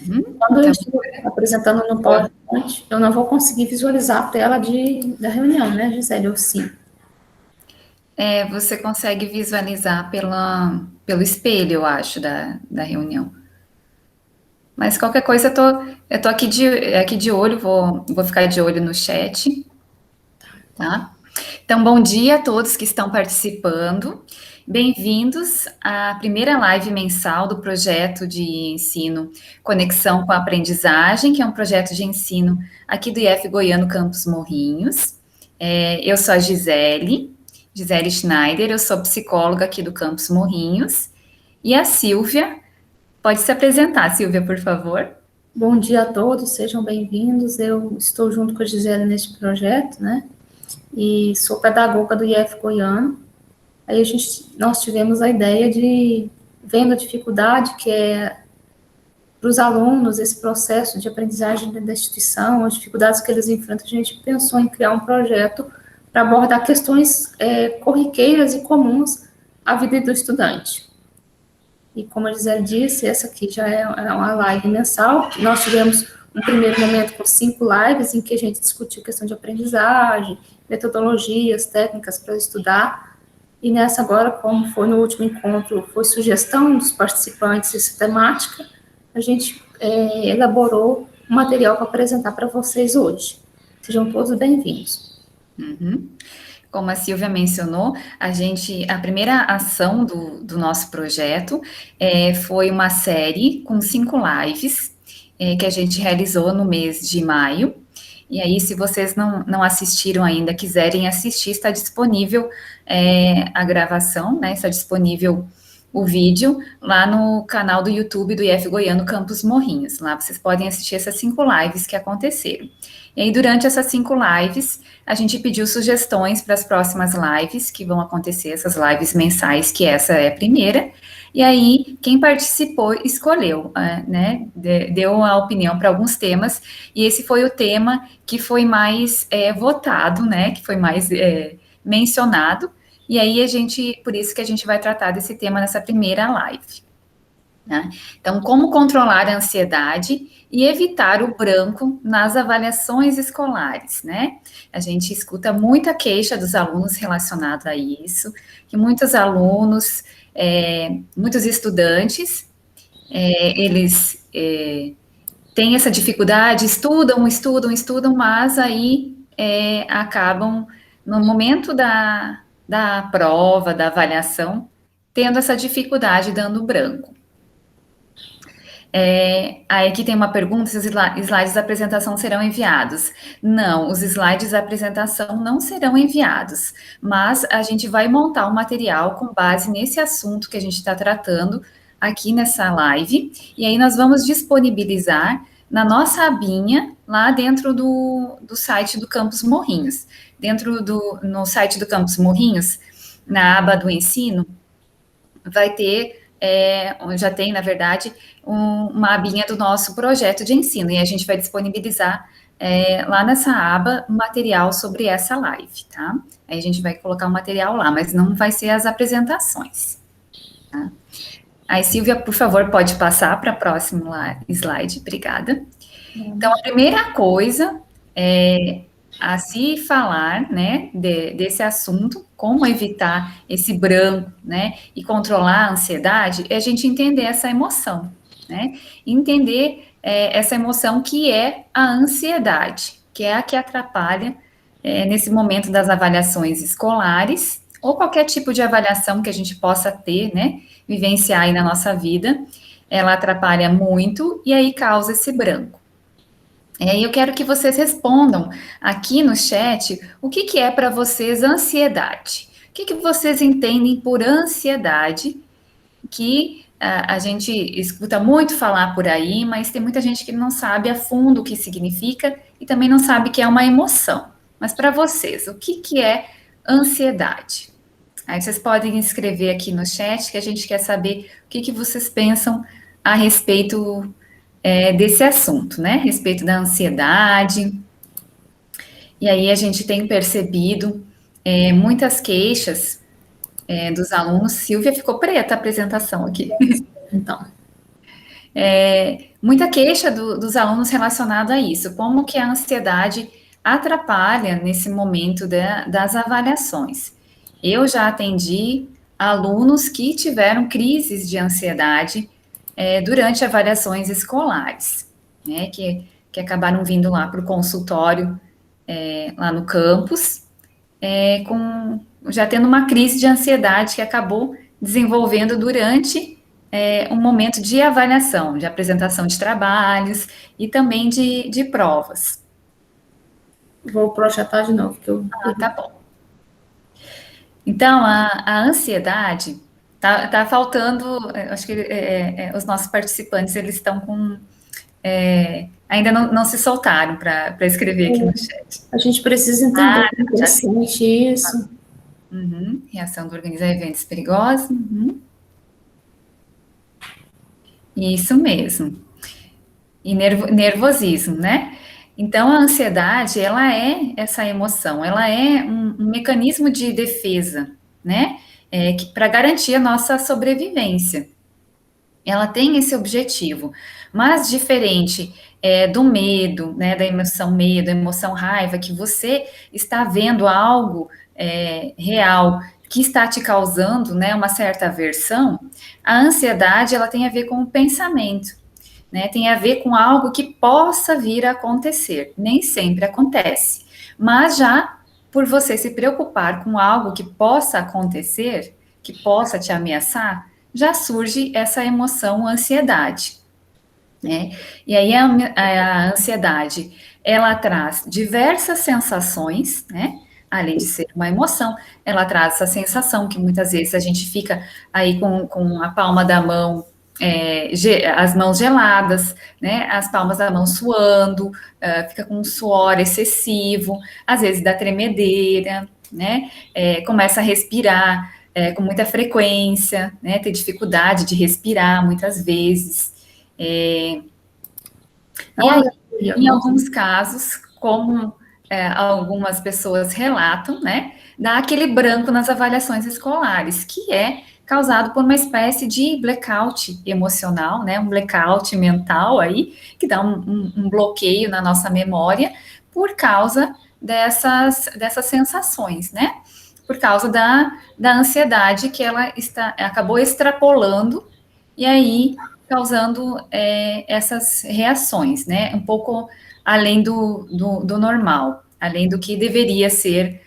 Quando eu Então, estou apresentando no PowerPoint, eu não vou conseguir visualizar a tela da reunião, né, Gisele? Ou sim? você consegue visualizar pelo espelho, eu acho, da reunião. Mas qualquer coisa, eu tô aqui de olho, vou ficar de olho no chat, tá? Então, bom dia a todos que estão participando. Bem-vindos à primeira live mensal do projeto de ensino Conexão com a Aprendizagem, que é um projeto de ensino aqui do IF Goiano Campus Morrinhos. Eu sou a Gisele Schneider, eu sou psicóloga aqui do Campus Morrinhos. E a Silvia, pode se apresentar, Silvia, por favor. Bom dia a todos, sejam bem-vindos. Eu estou junto com a Gisele neste projeto, né? E sou pedagoga do IF Goiano. Aí nós tivemos a ideia de, vendo a dificuldade que é para os alunos esse processo de aprendizagem dentro da instituição, as dificuldades que eles enfrentam, a gente pensou em criar um projeto para abordar questões corriqueiras e comuns à vida do estudante. E como a Gisele disse, essa aqui já é uma live mensal. Nós tivemos um primeiro momento com 5 lives em que a gente discutiu questão de aprendizagem, metodologias, técnicas para estudar. E nessa agora, como foi no último encontro, foi sugestão dos participantes essa temática, a gente elaborou um material para apresentar para vocês hoje. Sejam todos bem-vindos. Como a Silvia mencionou, a primeira ação do nosso projeto foi uma série com 5 lives que a gente realizou no mês de maio. E aí, se vocês não assistiram ainda, quiserem assistir, está disponível a gravação, né? Está disponível o vídeo lá no canal do YouTube do IF Goiano Campus Morrinhos. Lá vocês podem assistir essas 5 lives que aconteceram. E aí, durante essas 5 lives, a gente pediu sugestões para as próximas lives que vão acontecer, essas lives mensais, que essa é a primeira. E aí, quem participou escolheu, né? Deu a opinião para alguns temas, e esse foi o tema que foi mais votado, né? Que foi mais mencionado. E aí, por isso que a gente vai tratar desse tema nessa primeira live. Né? Então, como controlar a ansiedade e evitar o branco nas avaliações escolares, né? A gente escuta muita queixa dos alunos relacionada a isso, que muitos alunos, muitos estudantes, eles têm essa dificuldade, estudam, mas aí acabam, no momento da prova, da avaliação, tendo essa dificuldade, dando branco. Aí aqui tem uma pergunta, se os slides da apresentação serão enviados. Não, os slides da apresentação não serão enviados, mas a gente vai montar um material com base nesse assunto que a gente está tratando aqui nessa live, e aí nós vamos disponibilizar na nossa abinha, lá dentro do site do Campus Morrinhos. No site do Campus Morrinhos, na aba do ensino, vai ter, já tem, na verdade, uma abinha do nosso projeto de ensino, e a gente vai disponibilizar lá nessa aba material sobre essa live, tá? Aí a gente vai colocar o material lá, mas não vai ser as apresentações, tá? Aí, Silvia, por favor, pode passar para o próximo slide, obrigada. Então, a primeira coisa a se falar, né, desse assunto, como evitar esse branco, né, e controlar a ansiedade, é a gente entender essa emoção, né, entender essa emoção que é a ansiedade, que é a que atrapalha nesse momento das avaliações escolares, ou qualquer tipo de avaliação que a gente possa ter, né, vivenciar aí na nossa vida, ela atrapalha muito e aí causa esse branco. E aí eu quero que vocês respondam aqui no chat o que é para vocês ansiedade. O que vocês entendem por ansiedade, que a gente escuta muito falar por aí, mas tem muita gente que não sabe a fundo o que significa e também não sabe que é uma emoção. Mas para vocês, o que é ansiedade? Aí vocês podem escrever aqui no chat que a gente quer saber o que vocês pensam a respeito desse assunto, né? A respeito da ansiedade. E aí a gente tem percebido muitas queixas dos alunos. Silvia, ficou preta a apresentação aqui. Então, Muita queixa dos alunos relacionada a isso, como que a ansiedade atrapalha nesse momento das avaliações. Eu já atendi alunos que tiveram crises de ansiedade durante avaliações escolares, né, que acabaram vindo lá para o consultório, lá no campus, já tendo uma crise de ansiedade que acabou desenvolvendo durante um momento de avaliação, de apresentação de trabalhos e também de provas. Vou projetar de novo. Tá bom. Então, a ansiedade, tá faltando, acho que os nossos participantes, eles estão com... ainda não se soltaram para escrever aqui no chat. A gente precisa entender como é interessante isso. Reação do organismo a eventos perigosos. Isso mesmo. E nervosismo, né? Então, a ansiedade, ela é essa emoção, ela é um mecanismo de defesa, né? Para garantir a nossa sobrevivência. Ela tem esse objetivo, mas diferente do medo, né? Da emoção medo, emoção raiva, que você está vendo algo real que está te causando, né, uma certa aversão, a ansiedade, ela tem a ver com o pensamento, né, tem a ver com algo que possa vir a acontecer, nem sempre acontece, mas já por você se preocupar com algo que possa acontecer, que possa te ameaçar, já surge essa emoção ansiedade, né, e aí a ansiedade, ela traz diversas sensações, né, além de ser uma emoção, ela traz essa sensação que muitas vezes a gente fica aí com a palma da mão, as mãos geladas, né, as palmas da mão suando, fica com um suor excessivo, às vezes dá tremedeira, né, começa a respirar com muita frequência, né, ter dificuldade de respirar muitas vezes. E aí, em alguns casos, como algumas pessoas relatam, né, dá aquele branco nas avaliações escolares, que é causado por uma espécie de blackout emocional, né, um blackout mental aí, que dá um bloqueio na nossa memória por causa dessas sensações, né, por causa da ansiedade que ela acabou extrapolando e aí causando essas reações, né, um pouco além do normal, além do que deveria ser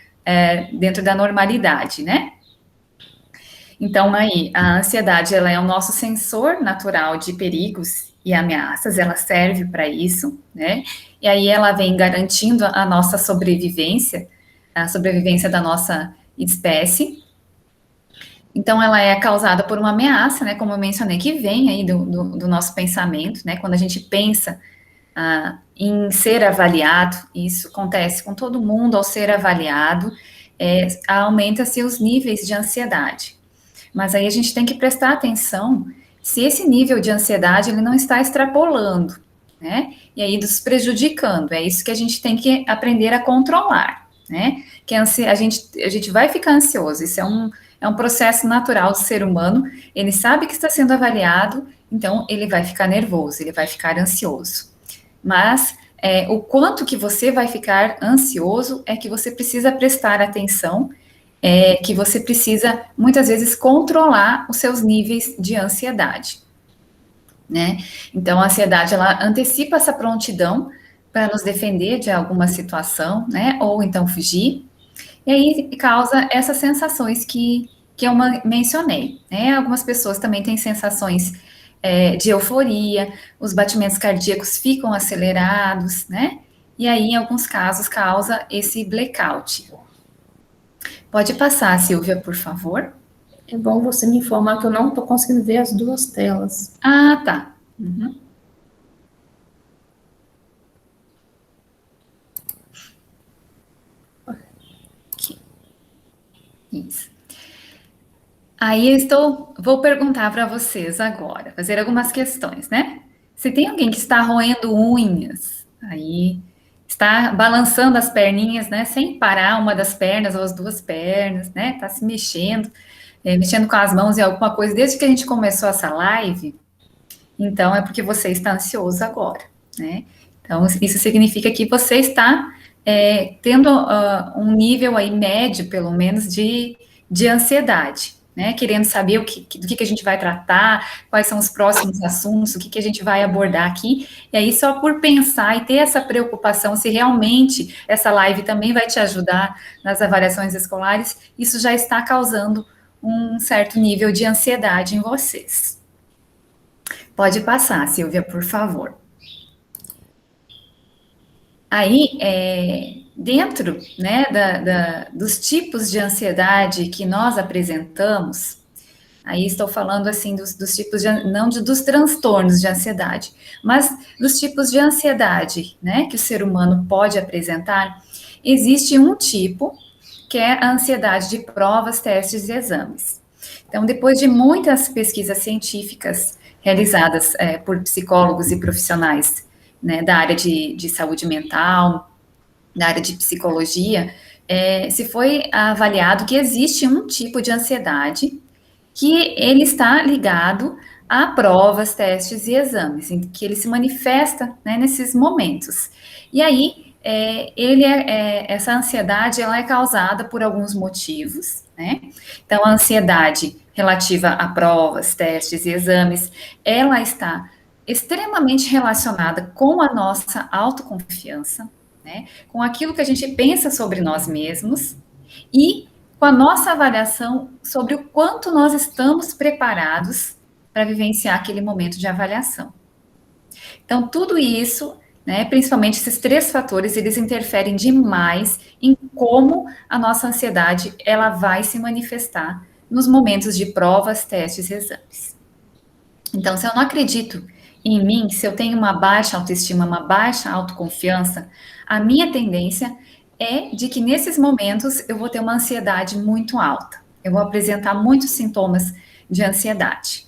dentro da normalidade, né? Então, aí, a ansiedade, ela é o nosso sensor natural de perigos e ameaças, ela serve para isso, né? E aí ela vem garantindo a nossa sobrevivência, a sobrevivência da nossa espécie. Então, ela é causada por uma ameaça, né? Como eu mencionei, que vem aí do nosso pensamento, né? Quando a gente pensa em ser avaliado, isso acontece com todo mundo ao ser avaliado, aumenta-se os níveis de ansiedade. Mas aí a gente tem que prestar atenção se esse nível de ansiedade ele não está extrapolando, né? E aí nos prejudicando. É isso que a gente tem que aprender a controlar, né? Que a gente vai ficar ansioso. Isso é um processo natural do ser humano. Ele sabe que está sendo avaliado, então ele vai ficar nervoso, ele vai ficar ansioso. Mas o quanto que você vai ficar ansioso é que você precisa prestar atenção, que você precisa, muitas vezes, controlar os seus níveis de ansiedade, né? Então, a ansiedade, ela antecipa essa prontidão para nos defender de alguma situação, né? Ou então fugir, e aí causa essas sensações que eu mencionei, né? Algumas pessoas também têm sensações de euforia, os batimentos cardíacos ficam acelerados, né? E aí, em alguns casos, causa esse blackout. Pode passar, Silvia, por favor. É bom você me informar que eu não estou conseguindo ver as duas telas. Ah, tá. Uhum. Aqui. Isso. Aí vou perguntar para vocês agora, fazer algumas questões, né? Se tem alguém que está roendo unhas, aí está balançando as perninhas, né? Sem parar uma das pernas ou as duas pernas, né? Está se mexendo, mexendo com as mãos em alguma coisa, desde que a gente começou essa live, então é porque você está ansioso agora, né? Então, isso significa que você está tendo um nível aí médio, pelo menos, de ansiedade, né? Querendo saber do que a gente vai tratar, quais são os próximos assuntos, o que a gente vai abordar aqui. E aí, só por pensar e ter essa preocupação se realmente essa live também vai te ajudar nas avaliações escolares, isso já está causando um certo nível de ansiedade em vocês. Pode passar, Silvia, por favor. Aí, dentro, né, dos tipos de ansiedade que nós apresentamos, aí estou falando assim dos tipos dos transtornos de ansiedade, mas dos tipos de ansiedade, né, que o ser humano pode apresentar, existe um tipo que é a ansiedade de provas, testes e exames. Então, depois de muitas pesquisas científicas realizadas por psicólogos e profissionais, né, da área de saúde mental, da área de psicologia, se foi avaliado que existe um tipo de ansiedade que ele está ligado a provas, testes e exames, em que ele se manifesta, né, nesses momentos. E aí, essa ansiedade ela é causada por alguns motivos, né? Então, a ansiedade relativa a provas, testes e exames, ela está extremamente relacionada com a nossa autoconfiança, né? Com aquilo que a gente pensa sobre nós mesmos e com a nossa avaliação sobre o quanto nós estamos preparados para vivenciar aquele momento de avaliação. Então, tudo isso, né, principalmente esses três fatores, eles interferem demais em como a nossa ansiedade ela vai se manifestar nos momentos de provas, testes e exames. Então, se eu não acredito em mim, se eu tenho uma baixa autoestima, uma baixa autoconfiança, a minha tendência é de que nesses momentos eu vou ter uma ansiedade muito alta. Eu vou apresentar muitos sintomas de ansiedade.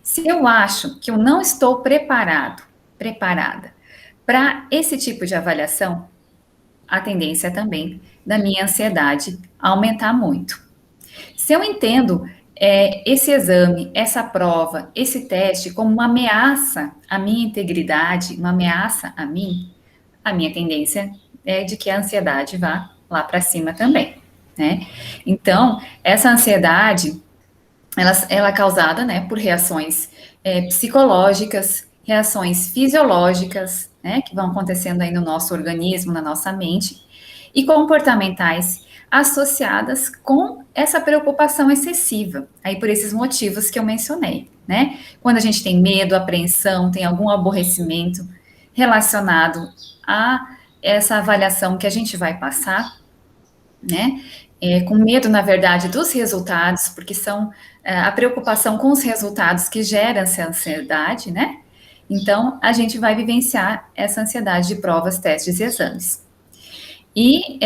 Se eu acho que eu não estou preparada para esse tipo de avaliação, a tendência também da minha ansiedade aumentar muito. Se eu entendo esse exame, essa prova, esse teste como uma ameaça à minha integridade, uma ameaça a mim, a minha tendência é de que a ansiedade vá lá para cima também, né? Então, essa ansiedade, ela é causada, né, por reações psicológicas, reações fisiológicas, né, que vão acontecendo aí no nosso organismo, na nossa mente, e comportamentais associadas com essa preocupação excessiva, aí por esses motivos que eu mencionei, né? Quando a gente tem medo, apreensão, tem algum aborrecimento relacionado a essa avaliação que a gente vai passar, né? Com medo, na verdade, dos resultados, porque são a preocupação com os resultados que gera essa ansiedade, né? Então, a gente vai vivenciar essa ansiedade de provas, testes e exames. E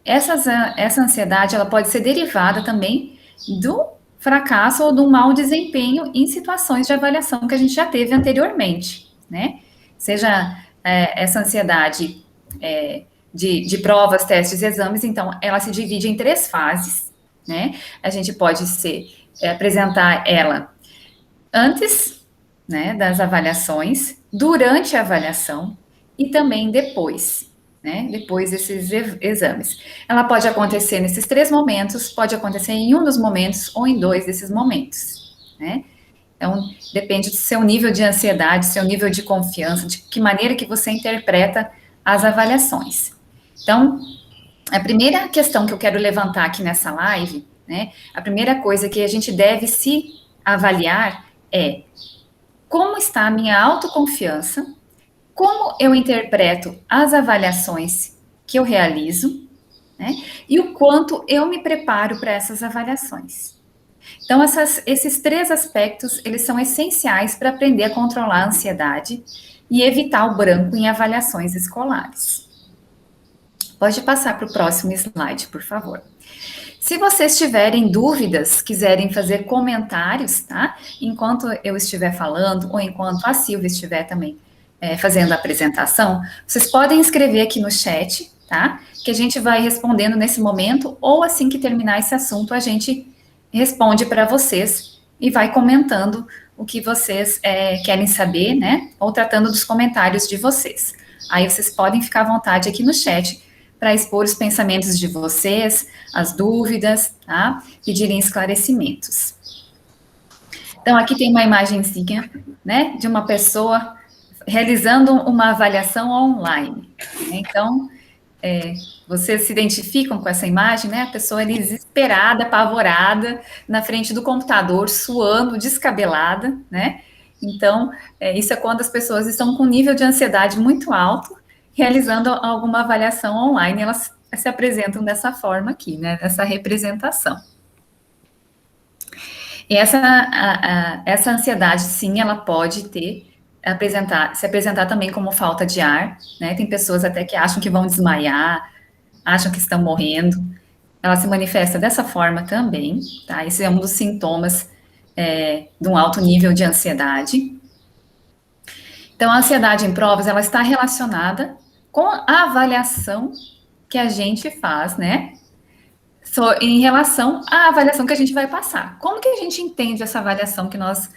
essa ansiedade, ela pode ser derivada também do fracasso ou do mau desempenho em situações de avaliação que a gente já teve anteriormente, né? Seja essa ansiedade de provas, testes e exames, então, ela se divide em 3 fases, né? A gente pode apresentar ela antes, né, das avaliações, durante a avaliação e também depois, né, depois desses exames. Ela pode acontecer nesses 3 momentos, pode acontecer em um dos momentos ou em 2 desses momentos, né? Então, depende do seu nível de ansiedade, seu nível de confiança, de que maneira que você interpreta as avaliações. Então, a primeira questão que eu quero levantar aqui nessa live, né, a primeira coisa que a gente deve se avaliar é como está a minha autoconfiança, como eu interpreto as avaliações que eu realizo, né, e o quanto eu me preparo para essas avaliações. Então, esses 3 aspectos, eles são essenciais para aprender a controlar a ansiedade e evitar o branco em avaliações escolares. Pode passar para o próximo slide, por favor. Se vocês tiverem dúvidas, quiserem fazer comentários, tá? Enquanto eu estiver falando, ou enquanto a Silvia estiver também fazendo a apresentação, vocês podem escrever aqui no chat, tá? Que a gente vai respondendo nesse momento, ou assim que terminar esse assunto, a gente responde para vocês e vai comentando o que vocês querem saber, né? Ou tratando dos comentários de vocês. Aí vocês podem ficar à vontade aqui no chat para expor os pensamentos de vocês, as dúvidas, tá? Pedirem esclarecimentos. Então, aqui tem uma imagenzinha, né, de uma pessoa realizando uma avaliação online. Então, vocês se identificam com essa imagem, né? A pessoa ali desesperada, apavorada, na frente do computador, suando, descabelada, né? Então, isso é quando as pessoas estão com um nível de ansiedade muito alto, realizando alguma avaliação online, elas se apresentam dessa forma aqui, né? Essa representação. E essa ansiedade, sim, ela pode se apresentar também como falta de ar, né? Tem pessoas até que acham que vão desmaiar, acham que estão morrendo. Ela se manifesta dessa forma também, tá? Esse é um dos sintomas de um alto nível de ansiedade. Então, a ansiedade em provas, ela está relacionada com a avaliação que a gente faz, né? Em relação à avaliação que a gente vai passar. Como que a gente entende essa avaliação que nós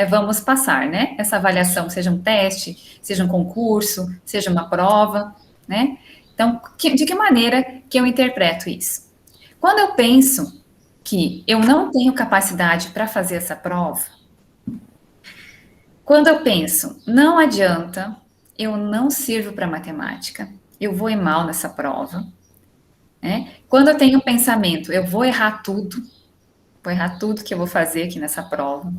vamos passar, né? Essa avaliação, seja um teste, seja um concurso, seja uma prova, né? Então, de que maneira que eu interpreto isso? Quando eu penso que eu não tenho capacidade para fazer essa prova, quando eu penso, não adianta, eu não sirvo para matemática, eu vou ir mal nessa prova, né? Quando eu tenho o pensamento, eu vou errar tudo que eu vou fazer aqui nessa prova.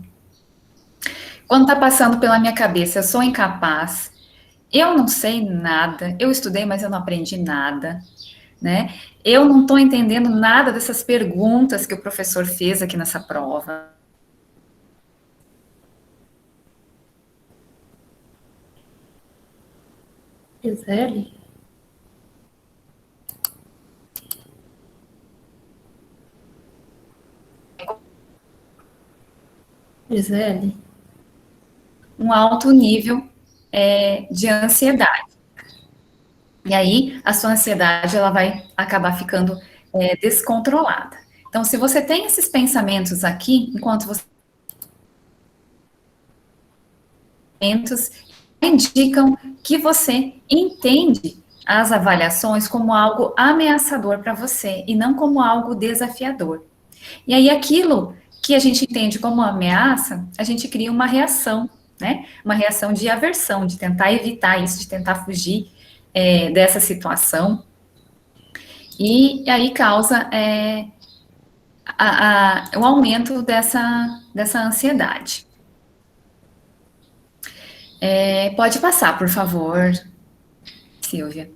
Quando está passando pela minha cabeça, eu sou incapaz, eu não sei nada, eu estudei, mas eu não aprendi nada, né? Eu não estou entendendo nada dessas perguntas que o professor fez aqui nessa prova. Gisele? Gisele? Um alto nível de ansiedade. E aí, a sua ansiedade, ela vai acabar ficando descontrolada. Então, se você tem esses pensamentos aqui, enquanto você indicam que você entende as avaliações como algo ameaçador para você e não como algo desafiador. E aí, aquilo que a gente entende como ameaça, a gente cria uma reação, né? Uma reação de aversão, de tentar evitar isso, de tentar fugir dessa situação. E aí causa o aumento dessa ansiedade. Pode passar, por favor, Silvia.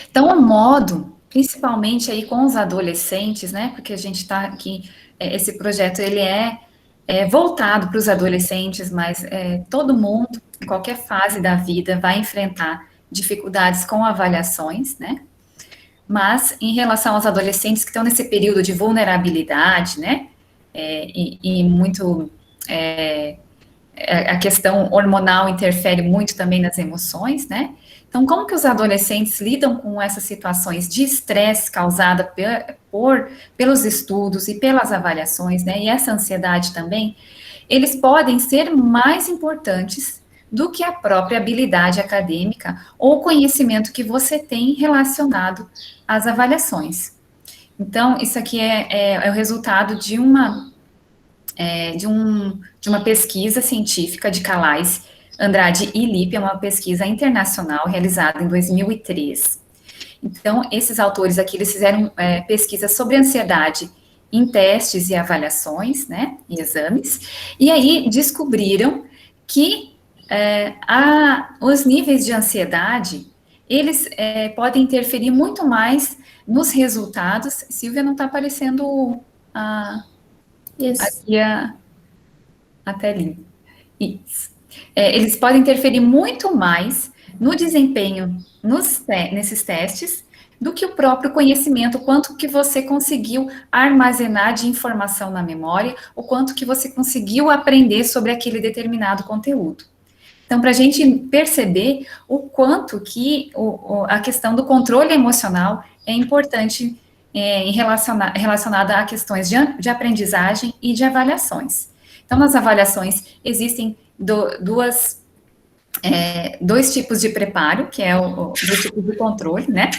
Então, o modo, principalmente aí com os adolescentes, né? Porque a gente está aqui, esse projeto ele é voltado para os adolescentes, mas todo mundo, em qualquer fase da vida, vai enfrentar dificuldades com avaliações, né? Mas em relação aos adolescentes que estão nesse período de vulnerabilidade, né? E muito a questão hormonal interfere muito também nas emoções, né? Então, como que os adolescentes lidam com essas situações de estresse causada pelos estudos e pelas avaliações, né? E essa ansiedade também, eles podem ser mais importantes do que a própria habilidade acadêmica ou conhecimento que você tem relacionado às avaliações. Então, isso aqui é o resultado de uma pesquisa científica de Calais, Andrade e Lippe, é uma pesquisa internacional realizada em 2003. Então, esses autores aqui, eles fizeram pesquisa sobre ansiedade em testes e avaliações, né, e exames, e aí descobriram que os níveis de ansiedade, eles podem interferir muito mais nos resultados. Silvia, não está aparecendo aqui a telinha. Isso. Eles podem interferir muito mais no desempenho nesses testes do que o próprio conhecimento, quanto que você conseguiu armazenar de informação na memória, ou quanto que você conseguiu aprender sobre aquele determinado conteúdo. Então, para a gente perceber o quanto que a questão do controle emocional é importante relacionada a questões de aprendizagem e de avaliações. Então, nas avaliações, existem dois tipos de preparo, que é dois tipos de controle, né?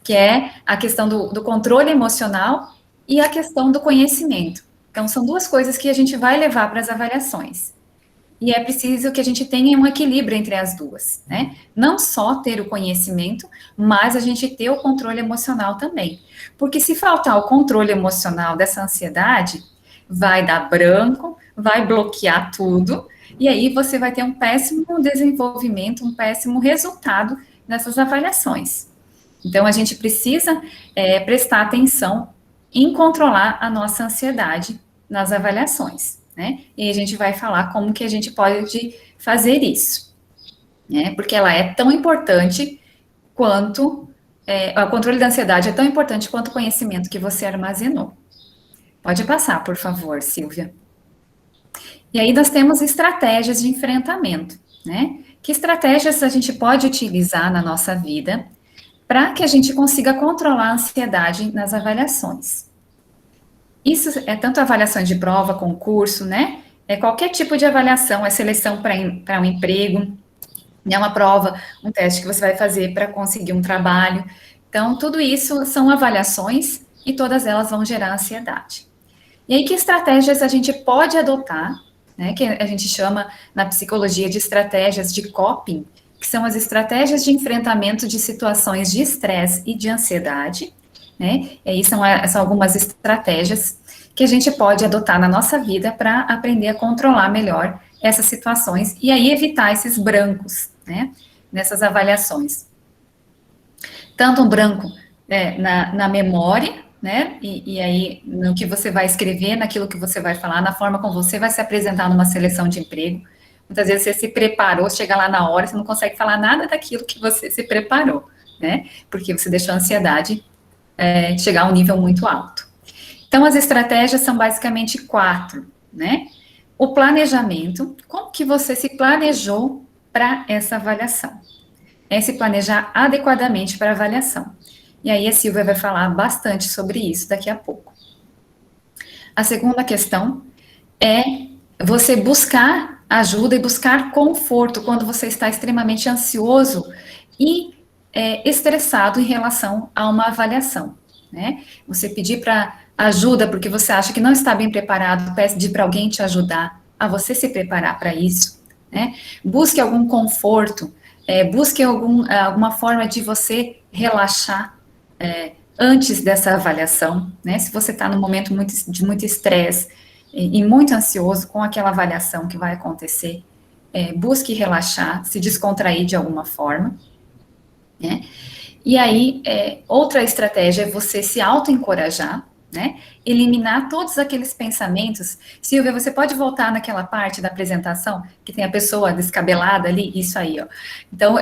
Que é a questão do controle emocional e a questão do conhecimento. Então, são duas coisas que a gente vai levar para as avaliações. E é preciso que a gente tenha um equilíbrio entre as duas, né? Não só ter o conhecimento, mas a gente ter o controle emocional também. Porque se faltar o controle emocional dessa ansiedade, vai dar branco, vai bloquear tudo, e aí você vai ter um péssimo desenvolvimento, um péssimo resultado nessas avaliações. Então, a gente precisa prestar atenção em controlar a nossa ansiedade nas avaliações, né? E a gente vai falar como que a gente pode fazer isso, né? Porque ela é tão importante quanto... o controle da ansiedade é tão importante quanto o conhecimento que você armazenou. Pode passar, por favor, Silvia. E aí nós temos estratégias de enfrentamento, né? Que estratégias a gente pode utilizar na nossa vida para que a gente consiga controlar a ansiedade nas avaliações. Isso é tanto avaliações de prova, concurso, né? É qualquer tipo de avaliação, é seleção para um emprego, é uma prova, um teste que você vai fazer para conseguir um trabalho. Então, tudo isso são avaliações e todas elas vão gerar ansiedade. E aí, que estratégias a gente pode adotar, né? Que a gente chama na psicologia de estratégias de coping, que são as estratégias de enfrentamento de situações de estresse e de ansiedade, né? E aí são algumas estratégias que a gente pode adotar na nossa vida para aprender a controlar melhor essas situações e aí evitar esses brancos, né? Nessas avaliações. Tanto um branco na memória, né? E aí no que você vai escrever, naquilo que você vai falar, na forma como você vai se apresentar numa seleção de emprego. Muitas vezes você se preparou, chega lá na hora, você não consegue falar nada daquilo que você se preparou, né? Porque você deixou a ansiedade chegar a um nível muito alto. Então, as estratégias são basicamente 4, né? O planejamento, como que você se planejou para essa avaliação? É se planejar adequadamente para a avaliação. E aí a Silvia vai falar bastante sobre isso daqui a pouco. A segunda questão é você buscar ajuda e buscar conforto quando você está extremamente ansioso e estressado em relação a uma avaliação, né? Você pedir para ajuda porque você acha que não está bem preparado, pedir para alguém te ajudar a você se preparar para isso, né? Busque algum conforto, busque alguma forma de você relaxar antes dessa avaliação, né? Se você está num momento de muito estresse e muito ansioso com aquela avaliação que vai acontecer, busque relaxar, se descontrair de alguma forma, né? E aí, outra estratégia é você se auto-encorajar, né? Eliminar todos aqueles pensamentos. Silvia, você pode voltar naquela parte da apresentação que tem a pessoa descabelada ali? Isso aí, ó. Então,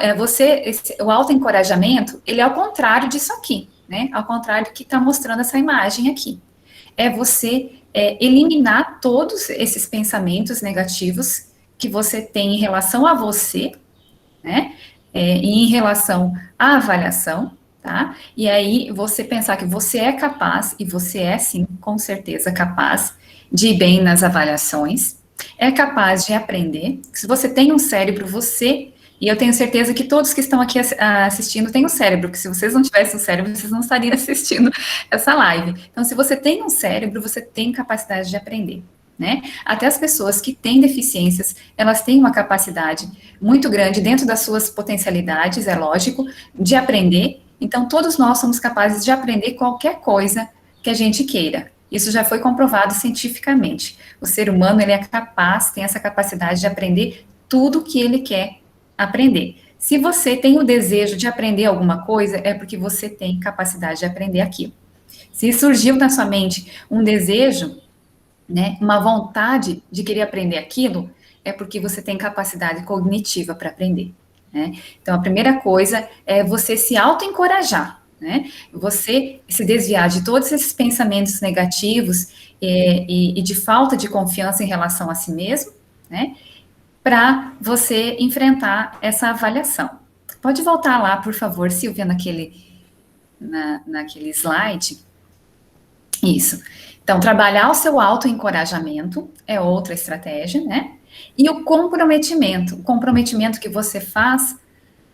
o auto-encorajamento, ele é ao contrário disso aqui, né? Ao contrário do que está mostrando essa imagem aqui. É você eliminar todos esses pensamentos negativos que você tem em relação a você, né? E em relação à avaliação, tá? E aí você pensar que você é capaz, e você é sim, com certeza capaz, de ir bem nas avaliações, é capaz de aprender. Se você tem um cérebro, e eu tenho certeza que todos que estão aqui assistindo têm um cérebro, que se vocês não tivessem um cérebro, vocês não estariam assistindo essa live. Então, se você tem um cérebro, você tem capacidade de aprender, né? Até as pessoas que têm deficiências, elas têm uma capacidade muito grande dentro das suas potencialidades, é lógico, de aprender. Então, todos nós somos capazes de aprender qualquer coisa que a gente queira. Isso já foi comprovado cientificamente. O ser humano, ele é capaz, tem essa capacidade de aprender tudo que ele quer aprender. Se você tem o desejo de aprender alguma coisa, é porque você tem capacidade de aprender aquilo. Se surgiu na sua mente um desejo, né, uma vontade de querer aprender aquilo, é porque você tem capacidade cognitiva para aprender, né? Então, a primeira coisa é você se auto-encorajar, né? Você se desviar de todos esses pensamentos negativos e de falta de confiança em relação a si mesmo, né? Para você enfrentar essa avaliação. Pode voltar lá, por favor, Silvia, naquele slide. Isso. Então, trabalhar o seu autoencorajamento é outra estratégia, né? E o comprometimento que você faz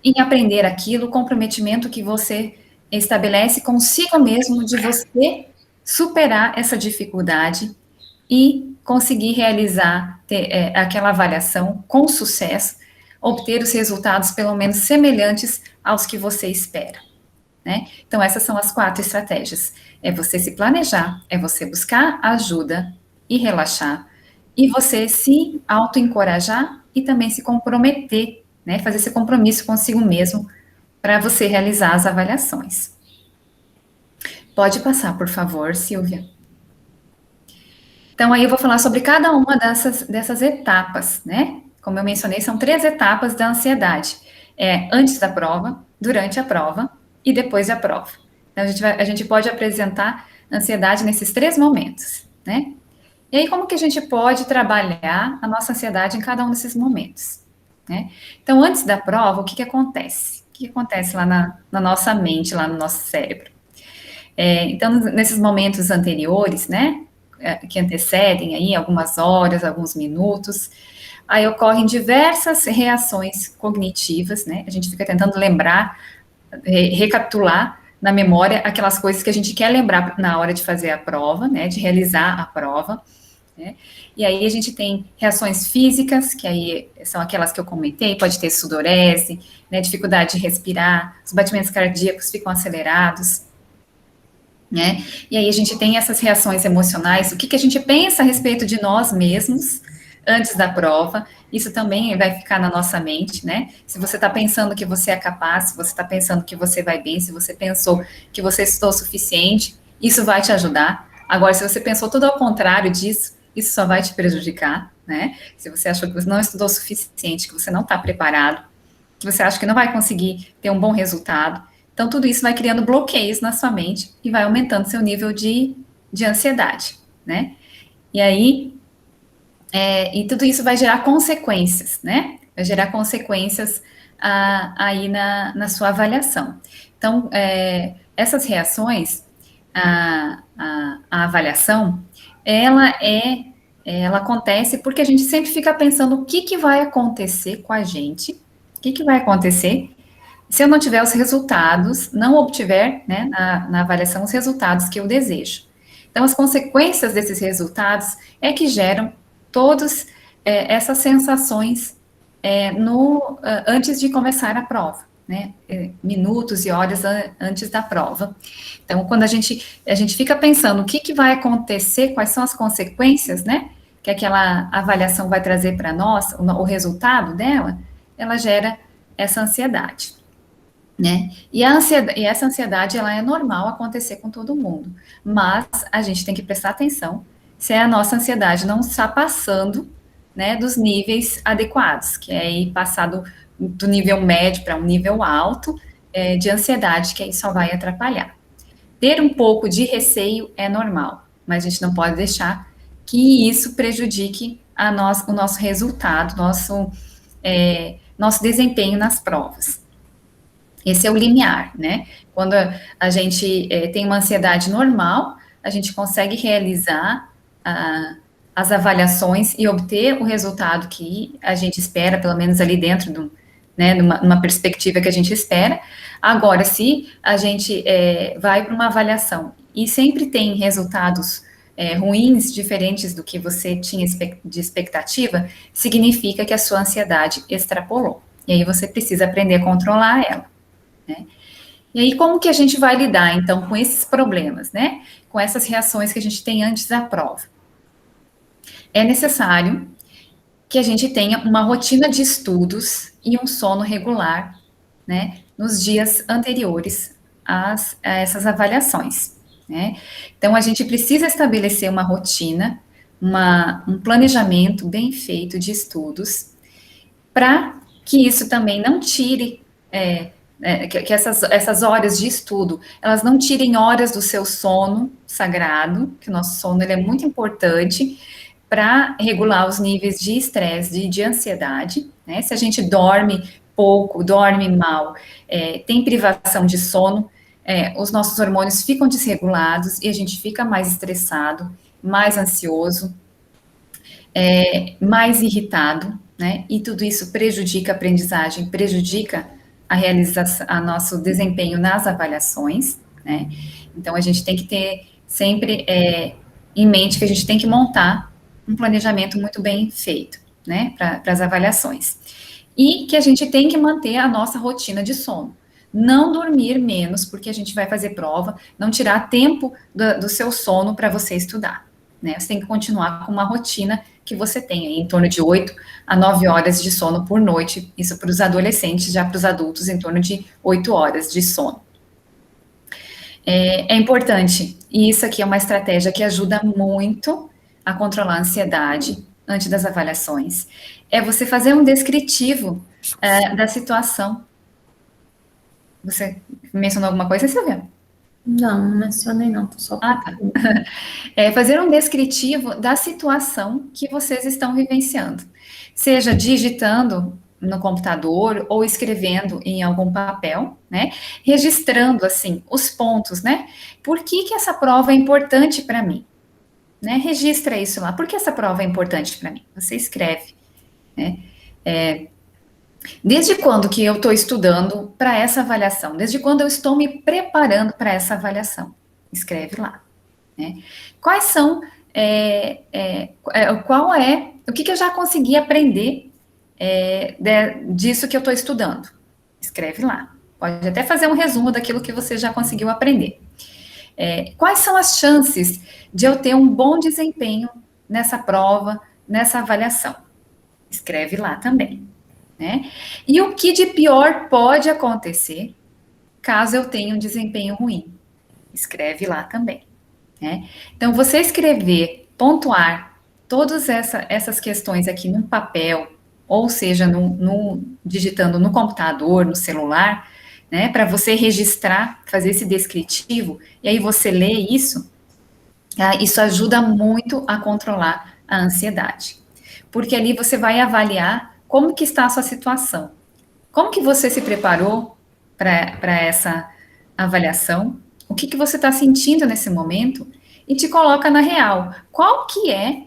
em aprender aquilo, o comprometimento que você estabelece consigo mesmo de você superar essa dificuldade e conseguir realizar aquela avaliação com sucesso, obter os resultados pelo menos semelhantes aos que você espera. Né? Então, essas são as 4 estratégias. É você se planejar, é você buscar ajuda e relaxar, e você se autoencorajar e também se comprometer, né? Fazer esse compromisso consigo mesmo para você realizar as avaliações. Pode passar, por favor, Silvia. Então, aí eu vou falar sobre cada uma dessas etapas, né? Como eu mencionei, são 3 etapas da ansiedade. Antes da prova, durante a prova e depois da prova. Então, a gente pode apresentar ansiedade nesses 3 momentos, né? E aí, como que a gente pode trabalhar a nossa ansiedade em cada um desses momentos, né? Então, antes da prova, o que acontece? O que acontece lá na nossa mente, lá no nosso cérebro? Então, nesses momentos anteriores, né, que antecedem aí algumas horas, alguns minutos, aí ocorrem diversas reações cognitivas, né? A gente fica tentando lembrar, recapitular na memória aquelas coisas que a gente quer lembrar na hora de fazer a prova, né? De realizar a prova, né? E aí a gente tem reações físicas, que aí são aquelas que eu comentei, pode ter sudorese, né? Dificuldade de respirar, os batimentos cardíacos ficam acelerados, né? E aí a gente tem essas reações emocionais, o que a gente pensa a respeito de nós mesmos antes da prova, isso também vai ficar na nossa mente, né? Se você está pensando que você é capaz, se você está pensando que você vai bem, se você pensou que você estudou o suficiente, isso vai te ajudar. Agora, se você pensou tudo ao contrário disso, isso só vai te prejudicar, né? Se você achou que você não estudou o suficiente, que você não está preparado, que você acha que não vai conseguir ter um bom resultado, então, tudo isso vai criando bloqueios na sua mente e vai aumentando seu nível de ansiedade, né? E aí, e tudo isso vai gerar consequências, né? Vai gerar consequências aí na sua avaliação. Então, essas reações, a avaliação, ela acontece porque a gente sempre fica pensando o que vai acontecer com a gente, o que vai acontecer se eu não tiver os resultados, não obtiver, né, na avaliação, os resultados que eu desejo. Então, as consequências desses resultados é que geram todas essas sensações antes de começar a prova, né, minutos e horas antes da prova. Então, quando a gente fica pensando o que vai acontecer, quais são as consequências, né, que aquela avaliação vai trazer para nós, o resultado dela, ela gera essa ansiedade. Né? E essa ansiedade, ela é normal acontecer com todo mundo, mas a gente tem que prestar atenção se a nossa ansiedade não está passando, né, dos níveis adequados, que é ir passado do nível médio para um nível alto de ansiedade, que aí só vai atrapalhar. Ter um pouco de receio é normal, mas a gente não pode deixar que isso prejudique o nosso resultado, nosso desempenho nas provas. Esse é o limiar, né? Quando a gente tem uma ansiedade normal, a gente consegue realizar as avaliações e obter o resultado que a gente espera, pelo menos ali dentro numa perspectiva que a gente espera. Agora, se a gente vai para uma avaliação e sempre tem resultados ruins, diferentes do que você tinha de expectativa, significa que a sua ansiedade extrapolou. E aí você precisa aprender a controlar ela. Né? E aí, como que a gente vai lidar, então, com esses problemas, né? Com essas reações que a gente tem antes da prova? É necessário que a gente tenha uma rotina de estudos e um sono regular, né? Nos dias anteriores a essas avaliações, né? Então, a gente precisa estabelecer uma rotina, um planejamento bem feito de estudos, para que isso também não tire que essas horas de estudo, elas não tirem horas do seu sono sagrado, que o nosso sono ele é muito importante para regular os níveis de estresse, de ansiedade, né? Se a gente dorme pouco, dorme mal, tem privação de sono, os nossos hormônios ficam desregulados e a gente fica mais estressado, mais ansioso, mais irritado, né? E tudo isso prejudica a aprendizagem, prejudica a realização, a nosso desempenho nas avaliações, né? Então a gente tem que ter sempre em mente que a gente tem que montar um planejamento muito bem feito, né? Para as avaliações. E que a gente tem que manter a nossa rotina de sono. Não dormir menos, porque a gente vai fazer prova, não tirar tempo do seu sono para você estudar, né? Você tem que continuar com uma rotina que você tem aí, em torno de 8 a 9 horas de sono por noite, isso para os adolescentes, já para os adultos, em torno de 8 horas de sono. É importante, e isso aqui é uma estratégia que ajuda muito a controlar a ansiedade antes das avaliações, é você fazer um descritivo da situação. Você mencionou alguma coisa, Silvia? Não, não mencionei não, tô só tá. Fazer um descritivo da situação que vocês estão vivenciando, seja digitando no computador ou escrevendo em algum papel, né? Registrando, assim, os pontos, né? Por que essa prova é importante para mim? Né? Registra isso lá. Por que essa prova é importante para mim? Você escreve, né? Desde quando que eu estou estudando para essa avaliação? Desde quando eu estou me preparando para essa avaliação? Escreve lá. Né? Quais são, o que eu já consegui aprender disso que eu estou estudando? Escreve lá. Pode até fazer um resumo daquilo que você já conseguiu aprender. Quais são as chances de eu ter um bom desempenho nessa prova, nessa avaliação? Escreve lá também. Né? E o que de pior pode acontecer caso eu tenha um desempenho ruim? Escreve lá também. Né? Então, você escrever, pontuar todas essas questões aqui num papel, ou seja, digitando no computador, no celular, né, para você registrar, fazer esse descritivo, e aí você lê isso, isso ajuda muito a controlar a ansiedade. Porque ali você vai avaliar como que está a sua situação. Como que você se preparou para essa avaliação? O que você está sentindo nesse momento? E te coloca na real. Qual que é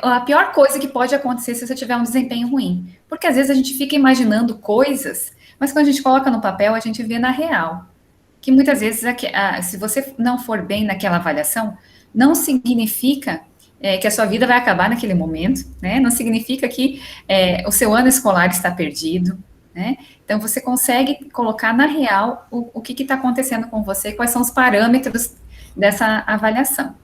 a pior coisa que pode acontecer se você tiver um desempenho ruim? Porque às vezes a gente fica imaginando coisas, mas quando a gente coloca no papel, a gente vê na real. Que muitas vezes, se você não for bem naquela avaliação, não significa que a sua vida vai acabar naquele momento, né? Não significa que o seu ano escolar está perdido, né? Então, você consegue colocar na real o que está acontecendo com você, quais são os parâmetros dessa avaliação.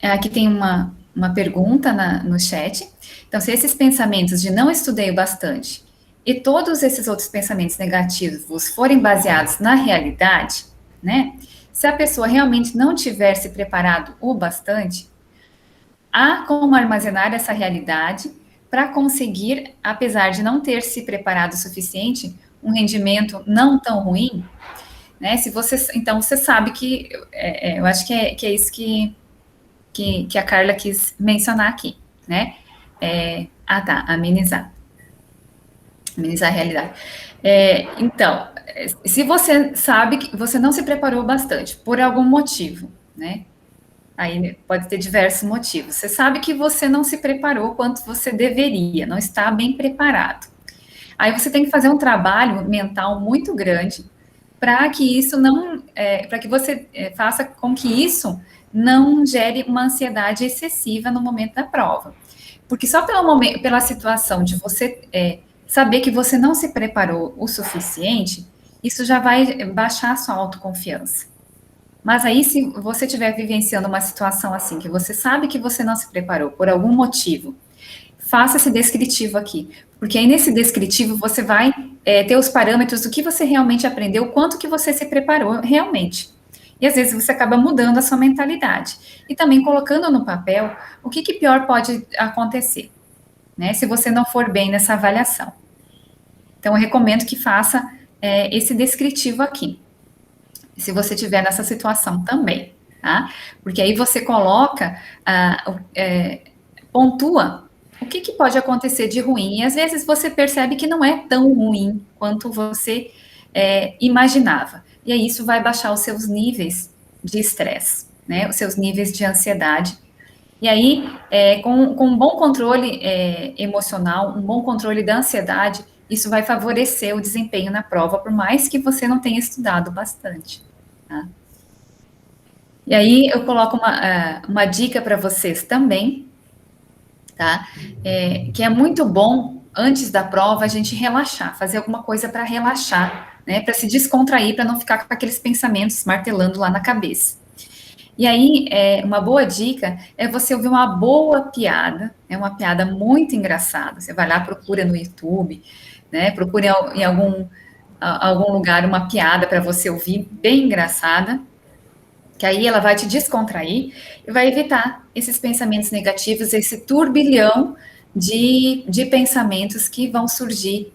Aqui tem uma pergunta no chat. Então, se esses pensamentos de não estudei o bastante e todos esses outros pensamentos negativos forem baseados na realidade, né? Se a pessoa realmente não tiver se preparado o bastante, há como armazenar essa realidade para conseguir, apesar de não ter se preparado o suficiente, um rendimento não tão ruim, né? Então, você sabe que, eu acho que é isso que a Carla quis mencionar aqui, né? Amenizar a realidade. Então, se você sabe que você não se preparou bastante por algum motivo, né? Aí pode ter diversos motivos. Você sabe que você não se preparou quanto você deveria, não está bem preparado. Aí você tem que fazer um trabalho mental muito grande para que isso não, para que você faça com que isso não gere uma ansiedade excessiva no momento da prova. Porque só pela situação de você saber que você não se preparou o suficiente, isso já vai baixar a sua autoconfiança. Mas aí, se você estiver vivenciando uma situação assim, que você sabe que você não se preparou por algum motivo, faça esse descritivo aqui. Porque aí, nesse descritivo, você vai ter os parâmetros do que você realmente aprendeu, quanto que você se preparou realmente. E, às vezes, você acaba mudando a sua mentalidade. E também colocando no papel o que pior pode acontecer, né? Se você não for bem nessa avaliação. Então, eu recomendo que faça esse descritivo aqui. Se você estiver nessa situação também, tá? Porque aí você coloca, pontua o que pode acontecer de ruim. E às vezes você percebe que não é tão ruim quanto você imaginava. e aí isso vai baixar os seus níveis de estresse, né, os seus níveis de ansiedade. E aí, com um bom controle emocional, um bom controle da ansiedade, isso vai favorecer o desempenho na prova, por mais que você não tenha estudado bastante. Tá? E aí, eu coloco uma dica para vocês também, tá? Que é muito bom, antes da prova, a gente relaxar, fazer alguma coisa para relaxar, né? Para se descontrair, para não ficar com aqueles pensamentos martelando lá na cabeça. E aí, uma boa dica é você ouvir uma boa piada, uma piada muito engraçada. Você vai lá, procura no YouTube, né? Procura em algum lugar uma piada para você ouvir, bem engraçada, que aí ela vai te descontrair e vai evitar esses pensamentos negativos, esse turbilhão de pensamentos que vão surgir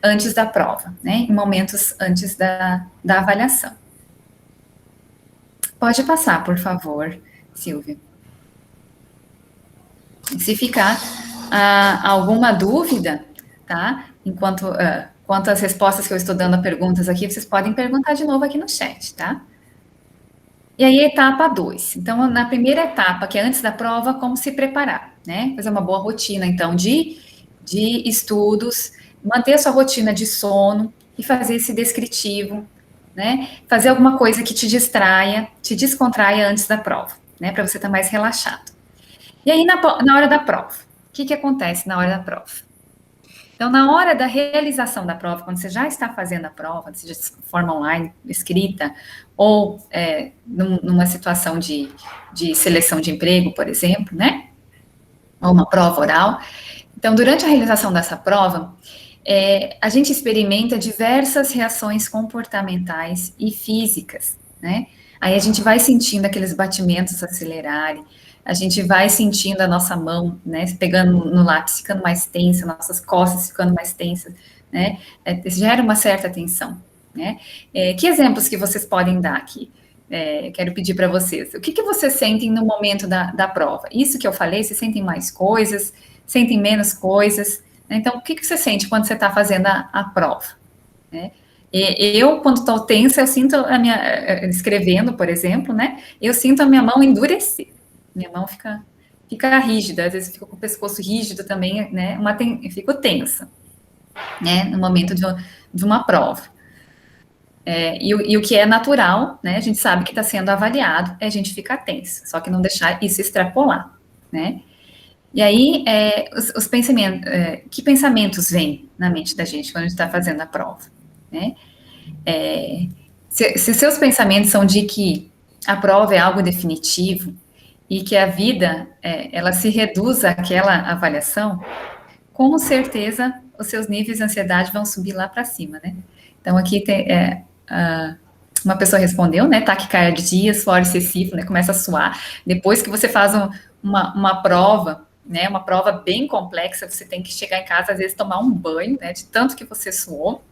antes da prova, né? Em momentos antes da avaliação. Pode passar, por favor, Silvia. Se ficar alguma dúvida, tá? Quanto às respostas que eu estou dando a perguntas aqui, vocês podem perguntar de novo aqui no chat, tá? E aí, etapa 2. Então, na primeira etapa, que é antes da prova, como se preparar, né? Fazer uma boa rotina, então, de estudos, manter a sua rotina de sono e fazer esse descritivo, né? Fazer alguma coisa que te distraia, te descontraia antes da prova, né? Para você estar mais relaxado. E aí, na hora da prova, o que acontece na hora da prova? Então, na hora da realização da prova, quando você já está fazendo a prova, seja de forma online, escrita, ou numa situação de seleção de emprego, por exemplo, né? Ou uma prova oral. Então, durante a realização dessa prova, a gente experimenta diversas reações comportamentais e físicas, né? Aí a gente vai sentindo aqueles batimentos acelerarem, a gente vai sentindo a nossa mão, né, pegando no lápis, ficando mais tensa, nossas costas ficando mais tensas, né? Gera uma certa tensão, né? Que exemplos que vocês podem dar aqui? Quero pedir para vocês. O que vocês sentem no momento da prova? Isso que eu falei, vocês sentem mais coisas, sentem menos coisas? Então, o que você sente quando você está fazendo a prova? Né? Eu, quando estou tensa, eu sinto escrevendo, por exemplo, né? Eu sinto a minha mão endurecer. Minha mão fica rígida, às vezes fica com o pescoço rígido também, né? Fico tensa, né? No momento de uma prova. E o que é natural, né? A gente sabe que está sendo avaliado, a gente ficar tenso, só que não deixar isso extrapolar, né? E aí, os pensamentos, que pensamentos vêm na mente da gente quando a gente está fazendo a prova, né? Se seus pensamentos são de que a prova é algo definitivo e que a vida, ela se reduz àquela avaliação, com certeza os seus níveis de ansiedade vão subir lá para cima, né? Então, aqui tem uma pessoa respondeu, né? Taquicardia, suor excessivo, né? Começa a suar. Depois que você faz uma prova, né? Uma prova bem complexa, você tem que chegar em casa, às vezes, tomar um banho, né? De tanto que você suou,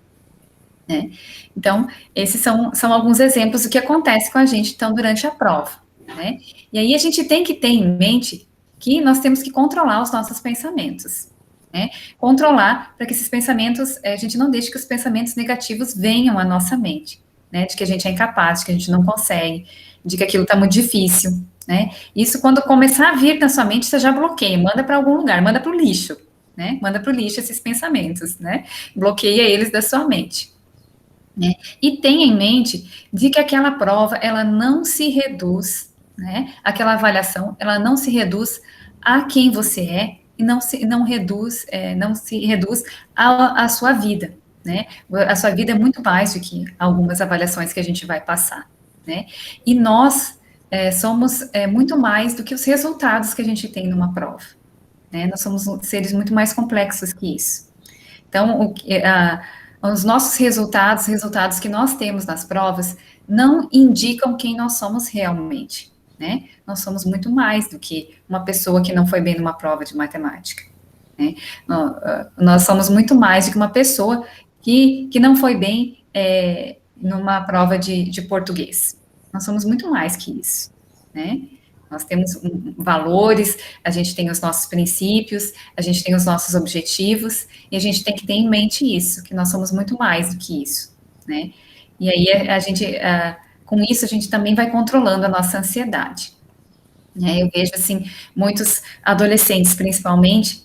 né? Então, esses são alguns exemplos do que acontece com a gente, então, durante a prova, né? E aí a gente tem que ter em mente que nós temos que controlar os nossos pensamentos, né? Controlar para que esses pensamentos, a gente não deixe que os pensamentos negativos venham à nossa mente, né? De que a gente é incapaz, de que a gente não consegue, de que aquilo está muito difícil, né? Isso, quando começar a vir na sua mente, você já bloqueia, manda para algum lugar, manda para o lixo, né? Manda para o lixo esses pensamentos, né? Bloqueia eles da sua mente. Né? E tenha em mente de que aquela prova, ela não se reduz, né? Aquela avaliação, ela não se reduz a quem você é e não se reduz à sua vida, né? A sua vida é muito mais do que algumas avaliações que a gente vai passar, né? E nós somos muito mais do que os resultados que a gente tem numa prova, né? Nós somos seres muito mais complexos que isso. Então, os nossos resultados que nós temos nas provas, não indicam quem nós somos realmente, né? Nós somos muito mais do que uma pessoa que não foi bem numa prova de matemática, né? Nós somos muito mais do que uma pessoa que não foi bem numa prova de português. Nós somos muito mais que isso, né? Nós temos valores, a gente tem os nossos princípios, a gente tem os nossos objetivos, e a gente tem que ter em mente isso, que nós somos muito mais do que isso, né? E aí com isso a gente também vai controlando a nossa ansiedade. Né? Eu vejo assim muitos adolescentes, principalmente,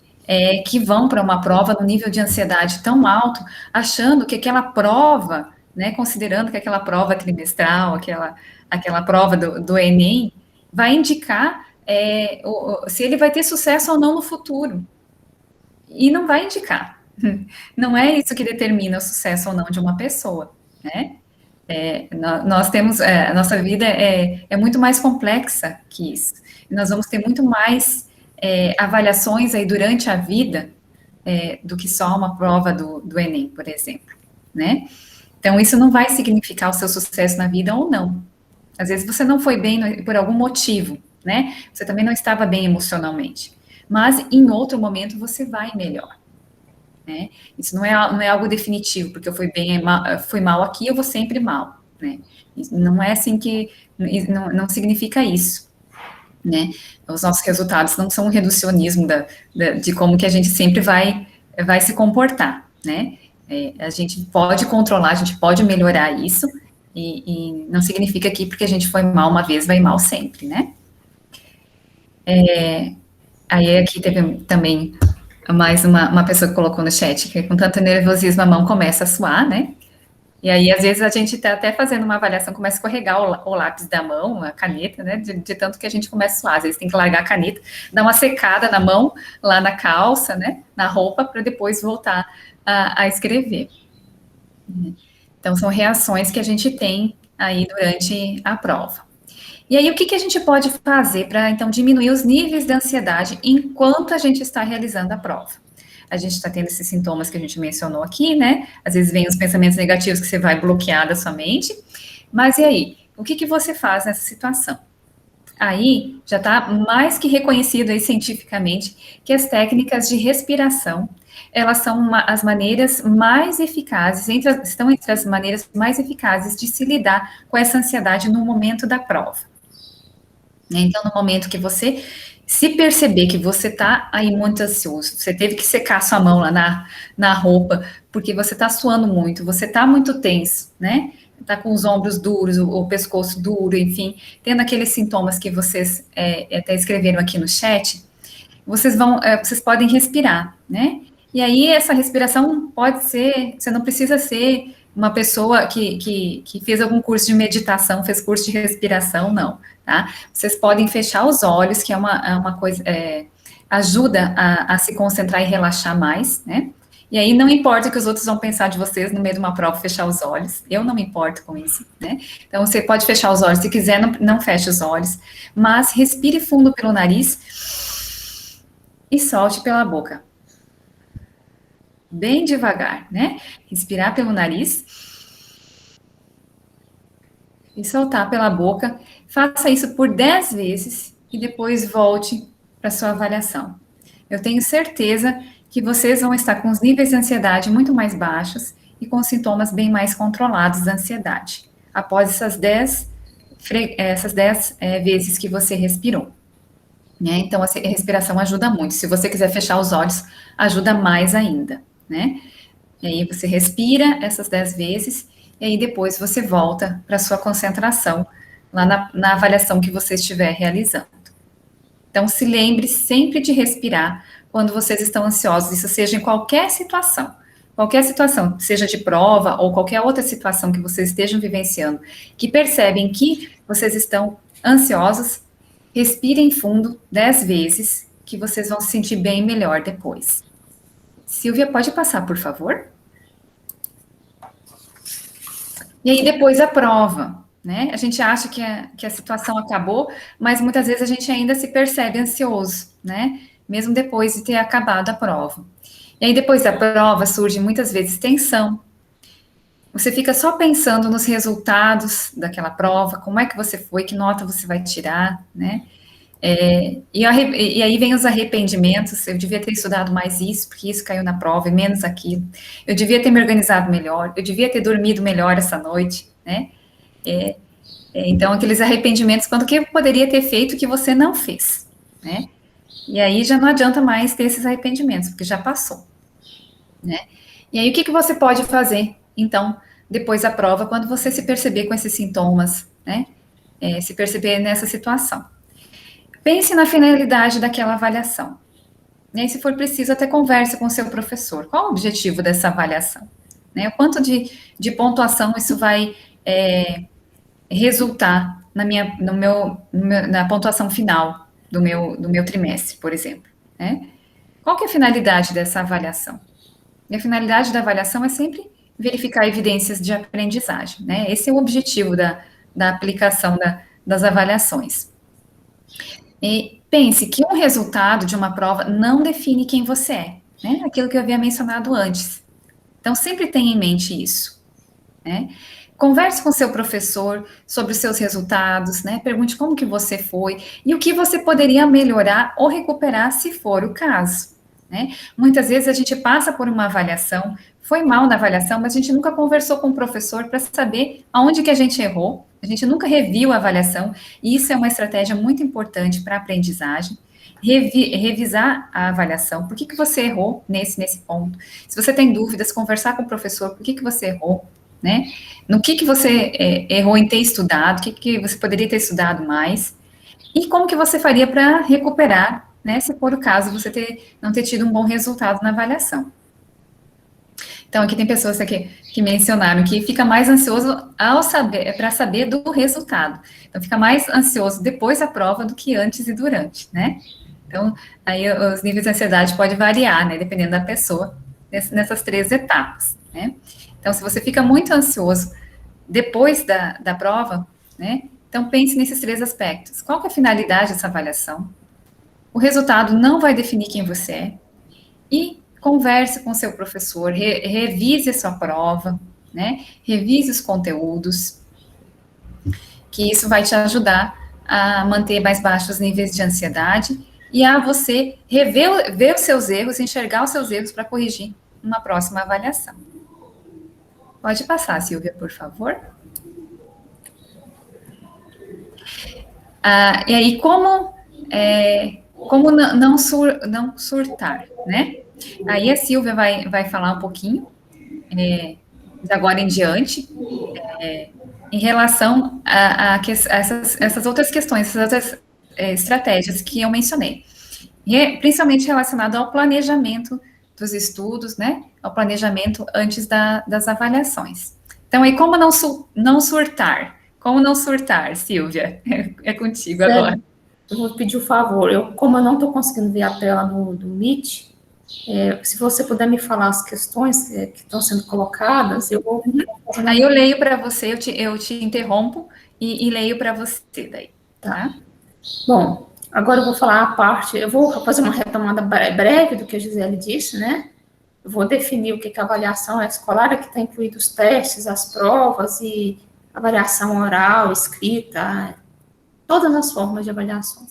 que vão para uma prova no nível de ansiedade tão alto, achando que aquela prova, né, considerando que aquela prova trimestral, aquela prova do Enem, vai indicar se ele vai ter sucesso ou não no futuro. E não vai indicar. Não é isso que determina o sucesso ou não de uma pessoa, né? Nós temos, a nossa vida é muito mais complexa que isso. Nós vamos ter muito mais avaliações aí durante a vida do que só uma prova do Enem, por exemplo, né? Então, isso não vai significar o seu sucesso na vida ou não. Às vezes você não foi bem por algum motivo, né? Você também não estava bem emocionalmente. Mas em outro momento você vai melhor. Né? Isso não é algo definitivo, porque eu fui mal aqui, eu vou sempre mal, né? Não é assim que, não significa isso, né? Os nossos resultados não são um reducionismo de como que a gente sempre vai se comportar, né? A gente pode controlar, a gente pode melhorar isso, e não significa que porque a gente foi mal uma vez, vai mal sempre, né? Aí aqui teve também mais uma pessoa que colocou no chat que com tanto nervosismo a mão começa a suar, né? E aí, às vezes, a gente está até fazendo uma avaliação, começa a escorregar o lápis da mão, a caneta, né? De tanto que a gente começa a suar. Às vezes tem que largar a caneta, dar uma secada na mão, lá na calça, né? Na roupa, para depois voltar a escrever. Então, são reações que a gente tem aí durante a prova. E aí, o que a gente pode fazer para, então, diminuir os níveis de ansiedade enquanto a gente está realizando a prova? A gente está tendo esses sintomas que a gente mencionou aqui, né? Às vezes vem os pensamentos negativos que você vai bloquear da sua mente. Mas e aí? O que você faz nessa situação? Aí, já está mais que reconhecido aí cientificamente que as técnicas de respiração, elas são as maneiras mais eficazes, estão entre as maneiras mais eficazes de se lidar com essa ansiedade no momento da prova. Então, no momento que você se perceber que você está aí muito ansioso, você teve que secar sua mão lá na roupa, porque você está suando muito, você está muito tenso, né? Está com os ombros duros, o pescoço duro, enfim, tendo aqueles sintomas que vocês até escreveram aqui no chat, vocês podem respirar, né? E aí, essa respiração pode ser, você não precisa ser uma pessoa que fez algum curso de meditação, fez curso de respiração, não, tá? Vocês podem fechar os olhos, que é uma coisa, ajuda a se concentrar e relaxar mais, né? E aí não importa o que os outros vão pensar de vocês no meio de uma prova, fechar os olhos. Eu não me importo com isso, né? Então você pode fechar os olhos, se quiser, não feche os olhos, mas respire fundo pelo nariz e solte pela boca. Bem devagar, né? Respirar pelo nariz e soltar pela boca. Faça isso por 10 vezes e depois volte para sua avaliação. Eu tenho certeza que vocês vão estar com os níveis de ansiedade muito mais baixos e com sintomas bem mais controlados da ansiedade, após essas 10 vezes que você respirou. Né? Então, a respiração ajuda muito. Se você quiser fechar os olhos, ajuda mais ainda, né? E aí você respira essas 10 vezes, e aí depois você volta para a sua concentração, lá na avaliação que você estiver realizando. Então, se lembre sempre de respirar quando vocês estão ansiosos, isso seja em qualquer situação, seja de prova ou qualquer outra situação que vocês estejam vivenciando, que percebem que vocês estão ansiosos, respirem fundo 10 vezes, que vocês vão se sentir bem melhor depois. Silvia, pode passar, por favor? E aí, depois a prova, né? A gente acha que a situação acabou, mas muitas vezes a gente ainda se percebe ansioso, né? Mesmo depois de ter acabado a prova. E aí, depois da prova, surge muitas vezes tensão. Você fica só pensando nos resultados daquela prova, como é que você foi, que nota você vai tirar, né? E aí vem os arrependimentos, eu devia ter estudado mais isso, porque isso caiu na prova, e menos aquilo. Eu devia ter me organizado melhor, eu devia ter dormido melhor essa noite, né? Então, aqueles arrependimentos, quando que eu poderia ter feito que você não fez, né? E aí já não adianta mais ter esses arrependimentos, porque já passou, né? E aí, o que você pode fazer, então, depois da prova, quando você se perceber com esses sintomas, né? Se perceber nessa situação. Pense na finalidade daquela avaliação. E aí, se for preciso, até converse com o seu professor. Qual o objetivo dessa avaliação? Né? O quanto de pontuação isso vai resultar na pontuação final do meu trimestre, por exemplo. Né? Qual que é a finalidade dessa avaliação? E a finalidade da avaliação é sempre verificar evidências de aprendizagem. Né? Esse é o objetivo da aplicação das avaliações. E pense que um resultado de uma prova não define quem você é, né? Aquilo que eu havia mencionado antes. Então, sempre tenha em mente isso, né? Converse com seu professor sobre os seus resultados, né? Pergunte como que você foi e o que você poderia melhorar ou recuperar se for o caso, né? Muitas vezes a gente passa por uma avaliação, foi mal na avaliação, mas a gente nunca conversou com o professor para saber aonde que a gente errou, a gente nunca reviu a avaliação, e isso é uma estratégia muito importante para a aprendizagem. Revisar a avaliação, por que você errou nesse ponto. Se você tem dúvidas, conversar com o professor, por que você errou, né? No que você errou em ter estudado, o que você poderia ter estudado mais, e como que você faria para recuperar, né, se for o caso, você não ter tido um bom resultado na avaliação. Então, aqui tem pessoas que mencionaram que fica mais ansioso para saber do resultado. Então, fica mais ansioso depois da prova do que antes e durante, né? Então, aí os níveis de ansiedade podem variar, né, dependendo da pessoa, nessas 3 etapas, né? Então, se você fica muito ansioso depois da prova, né, então pense nesses 3 aspectos. Qual que é a finalidade dessa avaliação? O resultado não vai definir quem você é. E converse com seu professor, revise a sua prova, né? Revise os conteúdos, que isso vai te ajudar a manter mais baixos níveis de ansiedade e a você ver os seus erros, enxergar os seus erros para corrigir uma próxima avaliação. Pode passar, Silvia, por favor. E aí, como não surtar, né? Aí a Silvia vai falar um pouquinho, de agora em diante, em relação a essas outras questões, essas outras estratégias que eu mencionei. Principalmente relacionado ao planejamento dos estudos, né? Ao planejamento antes das avaliações. Então, aí, como não surtar? Como não surtar, Silvia? É contigo agora. Eu vou pedir um favor. Como eu não estou conseguindo ver a tela do Meet, se você puder me falar as questões que estão sendo colocadas, eu vou... Aí eu leio para você, eu te interrompo e leio para você daí. Tá? Bom, agora eu vou falar a parte... Eu vou fazer uma retomada breve do que a Gisele disse, né? Eu vou definir o que a avaliação escolar, que está incluído os testes, as provas e avaliação oral, escrita, todas as formas de avaliações.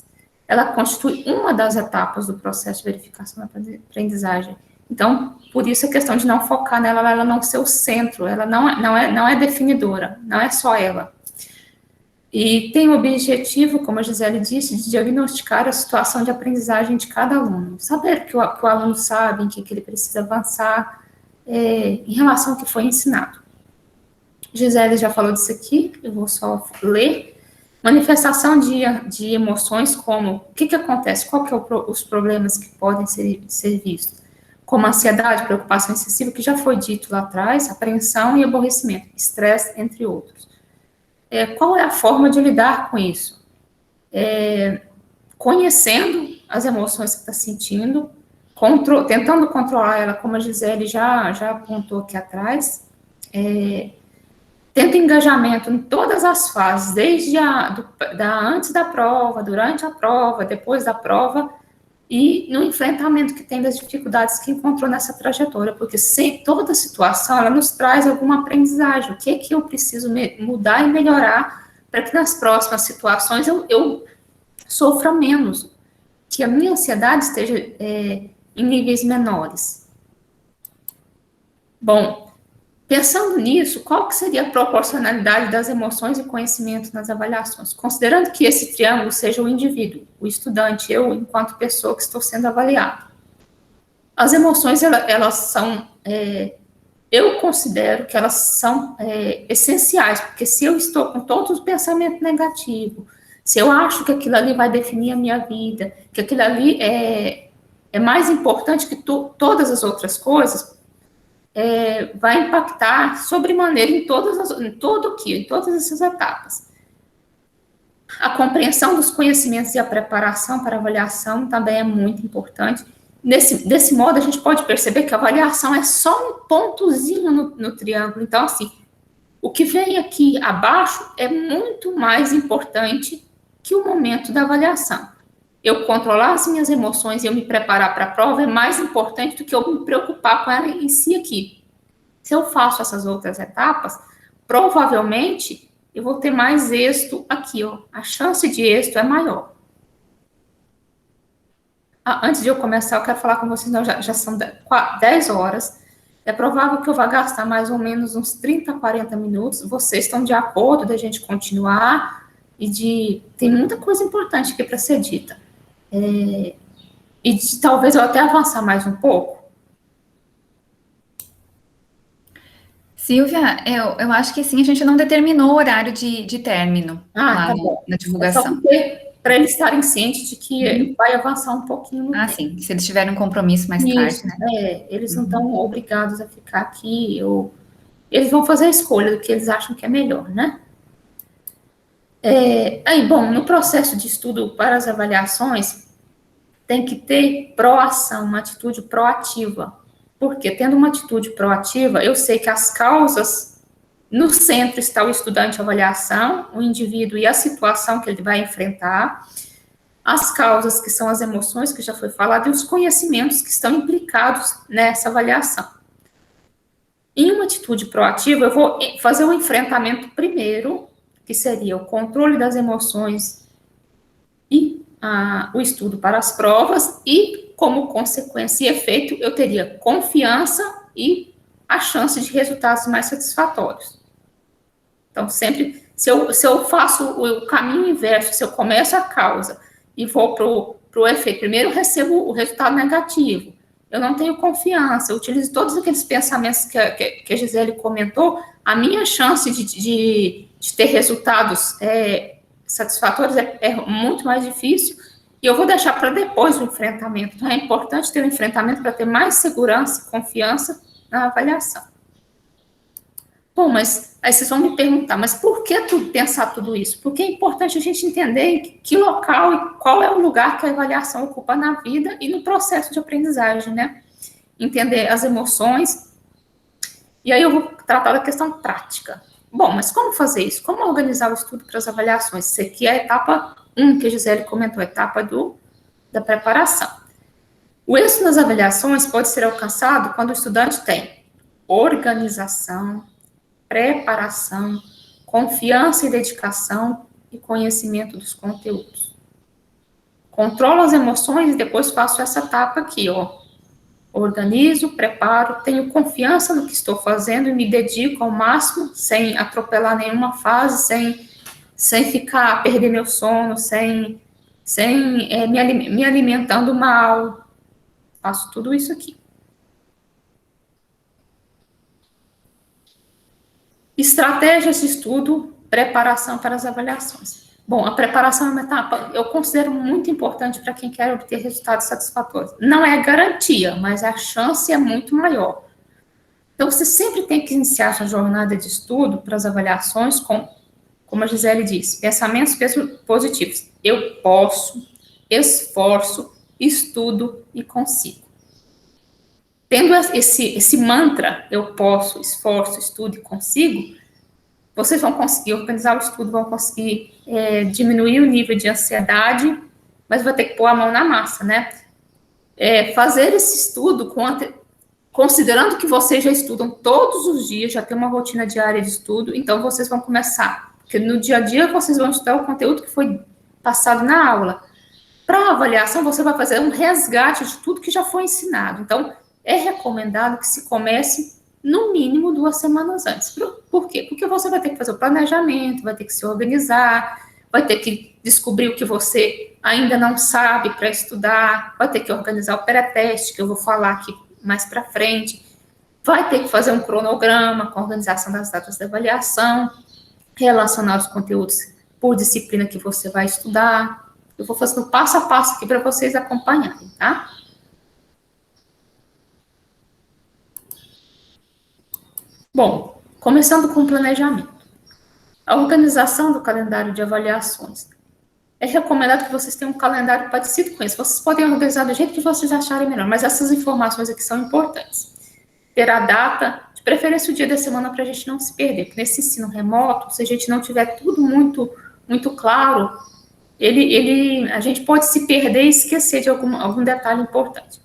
Ela constitui uma das etapas do processo de verificação da aprendizagem. Então, por isso a questão de não focar nela, ela não ser o centro, ela não é definidora, não é só ela. E tem o objetivo, como a Gisele disse, de diagnosticar a situação de aprendizagem de cada aluno. Saber que o aluno sabe em que ele precisa avançar em relação ao que foi ensinado. Gisele já falou disso aqui, eu vou só ler. Manifestação de emoções como, o que acontece, qual que os problemas que podem ser vistos, como ansiedade, preocupação excessiva, que já foi dito lá atrás, apreensão e aborrecimento, estresse, entre outros. Qual é a forma de lidar com isso? Conhecendo as emoções que está sentindo, tentando controlar ela, como a Gisele já apontou aqui atrás, tenta engajamento em todas as fases, desde antes da prova, durante a prova, depois da prova, e no enfrentamento que tem das dificuldades que encontrou nessa trajetória, porque toda situação, ela nos traz alguma aprendizagem, o que eu preciso mudar e melhorar, para que nas próximas situações eu sofra menos, que a minha ansiedade esteja em níveis menores. Bom, pensando nisso, qual que seria a proporcionalidade das emoções e conhecimento nas avaliações? Considerando que esse triângulo seja o indivíduo, o estudante, eu, enquanto pessoa que estou sendo avaliada. As emoções, elas são eu considero que elas são essenciais, porque se eu estou com todo o pensamento negativo, se eu acho que aquilo ali vai definir a minha vida, que aquilo ali é mais importante que todas as outras coisas, vai impactar sobremaneira em todas essas etapas. A compreensão dos conhecimentos e a preparação para a avaliação também é muito importante. Desse modo, a gente pode perceber que a avaliação é só um pontozinho no triângulo. Então, assim, o que vem aqui abaixo é muito mais importante que o momento da avaliação. Eu controlar as minhas emoções e eu me preparar para a prova é mais importante do que eu me preocupar com ela em si aqui. Se eu faço essas outras etapas, provavelmente eu vou ter mais êxito aqui, ó. A chance de êxito é maior. Antes de eu começar, eu quero falar com vocês, já são 10 horas. É provável que eu vá gastar mais ou menos uns 30, 40 minutos. Vocês estão de acordo da gente continuar tem muita coisa importante aqui para ser dita. Talvez eu até avançar mais um pouco. Silvia, eu acho que sim, a gente não determinou o horário de término lá Tá bom. na divulgação. Para eles estarem cientes de que vai avançar um pouquinho no tempo. Sim, se eles tiverem um compromisso mais tarde, né? Eles não estão obrigados a ficar aqui, eles vão fazer a escolha do que eles acham que é melhor, né? Bom, no processo de estudo para as avaliações, tem que ter proação, uma atitude proativa. Porque tendo uma atitude proativa, eu sei que as causas, no centro está o estudante de avaliação, o indivíduo e a situação que ele vai enfrentar, as causas, que são as emoções, que já foi falado, e os conhecimentos que estão implicados nessa avaliação. Em uma atitude proativa, eu vou fazer o enfrentamento primeiro, que seria o controle das emoções e o estudo para as provas, e, como consequência e efeito, eu teria confiança e a chance de resultados mais satisfatórios. Então, sempre, se eu faço o caminho inverso, se eu começo a causa e vou para o efeito, primeiro eu recebo o resultado negativo, eu não tenho confiança, eu utilizo todos aqueles pensamentos que a Gisele comentou, a minha chance de ter resultados satisfatórios é muito mais difícil, e eu vou deixar para depois o enfrentamento. Então, é importante ter um enfrentamento para ter mais segurança e confiança na avaliação. Bom, mas aí vocês vão me perguntar, mas por que pensar tudo isso? Porque é importante a gente entender que local e qual é o lugar que a avaliação ocupa na vida e no processo de aprendizagem, né? Entender as emoções. E aí eu vou tratar da questão prática. Bom, mas como fazer isso? Como organizar o estudo para as avaliações? Isso aqui é a etapa 1, que a Gisele comentou, a etapa da preparação. O êxito nas avaliações pode ser alcançado quando o estudante tem organização, preparação, confiança e dedicação e conhecimento dos conteúdos. Controlo as emoções e depois faço essa etapa aqui, ó. Organizo, preparo, tenho confiança no que estou fazendo e me dedico ao máximo, sem atropelar nenhuma fase, sem perder meu sono, sem me alimentando mal. Faço tudo isso aqui. Estratégias de estudo, preparação para as avaliações. Bom, a preparação é uma etapa, eu considero muito importante para quem quer obter resultados satisfatórios. Não é garantia, mas a chance é muito maior. Então, você sempre tem que iniciar sua jornada de estudo para as avaliações com, como a Gisele disse, pensamentos positivos. Eu posso, esforço, estudo e consigo. Tendo esse mantra, eu posso, esforço, estudo e consigo, vocês vão conseguir organizar o estudo, vão conseguir diminuir o nível de ansiedade, mas vai ter que pôr a mão na massa, né? Fazer esse estudo considerando que vocês já estudam todos os dias, já tem uma rotina diária de estudo, então vocês vão começar, porque no dia a dia vocês vão estudar o conteúdo que foi passado na aula. Para a avaliação, você vai fazer um resgate de tudo que já foi ensinado. Então, é recomendado que se comece no mínimo 2 semanas antes. Por quê? Porque você vai ter que fazer o planejamento, vai ter que se organizar, vai ter que descobrir o que você ainda não sabe para estudar, vai ter que organizar o pré-teste, que eu vou falar aqui mais para frente, vai ter que fazer um cronograma com a organização das datas de avaliação, relacionar os conteúdos por disciplina que você vai estudar. Eu vou fazendo passo a passo aqui para vocês acompanharem, tá? Bom, começando com o planejamento. A organização do calendário de avaliações. É recomendado que vocês tenham um calendário parecido com esse. Vocês podem organizar do jeito que vocês acharem melhor, mas essas informações aqui são importantes. Ter a data, de preferência o dia da semana, para a gente não se perder. Porque nesse ensino remoto, se a gente não tiver tudo muito claro, a gente pode se perder e esquecer de algum detalhe importante.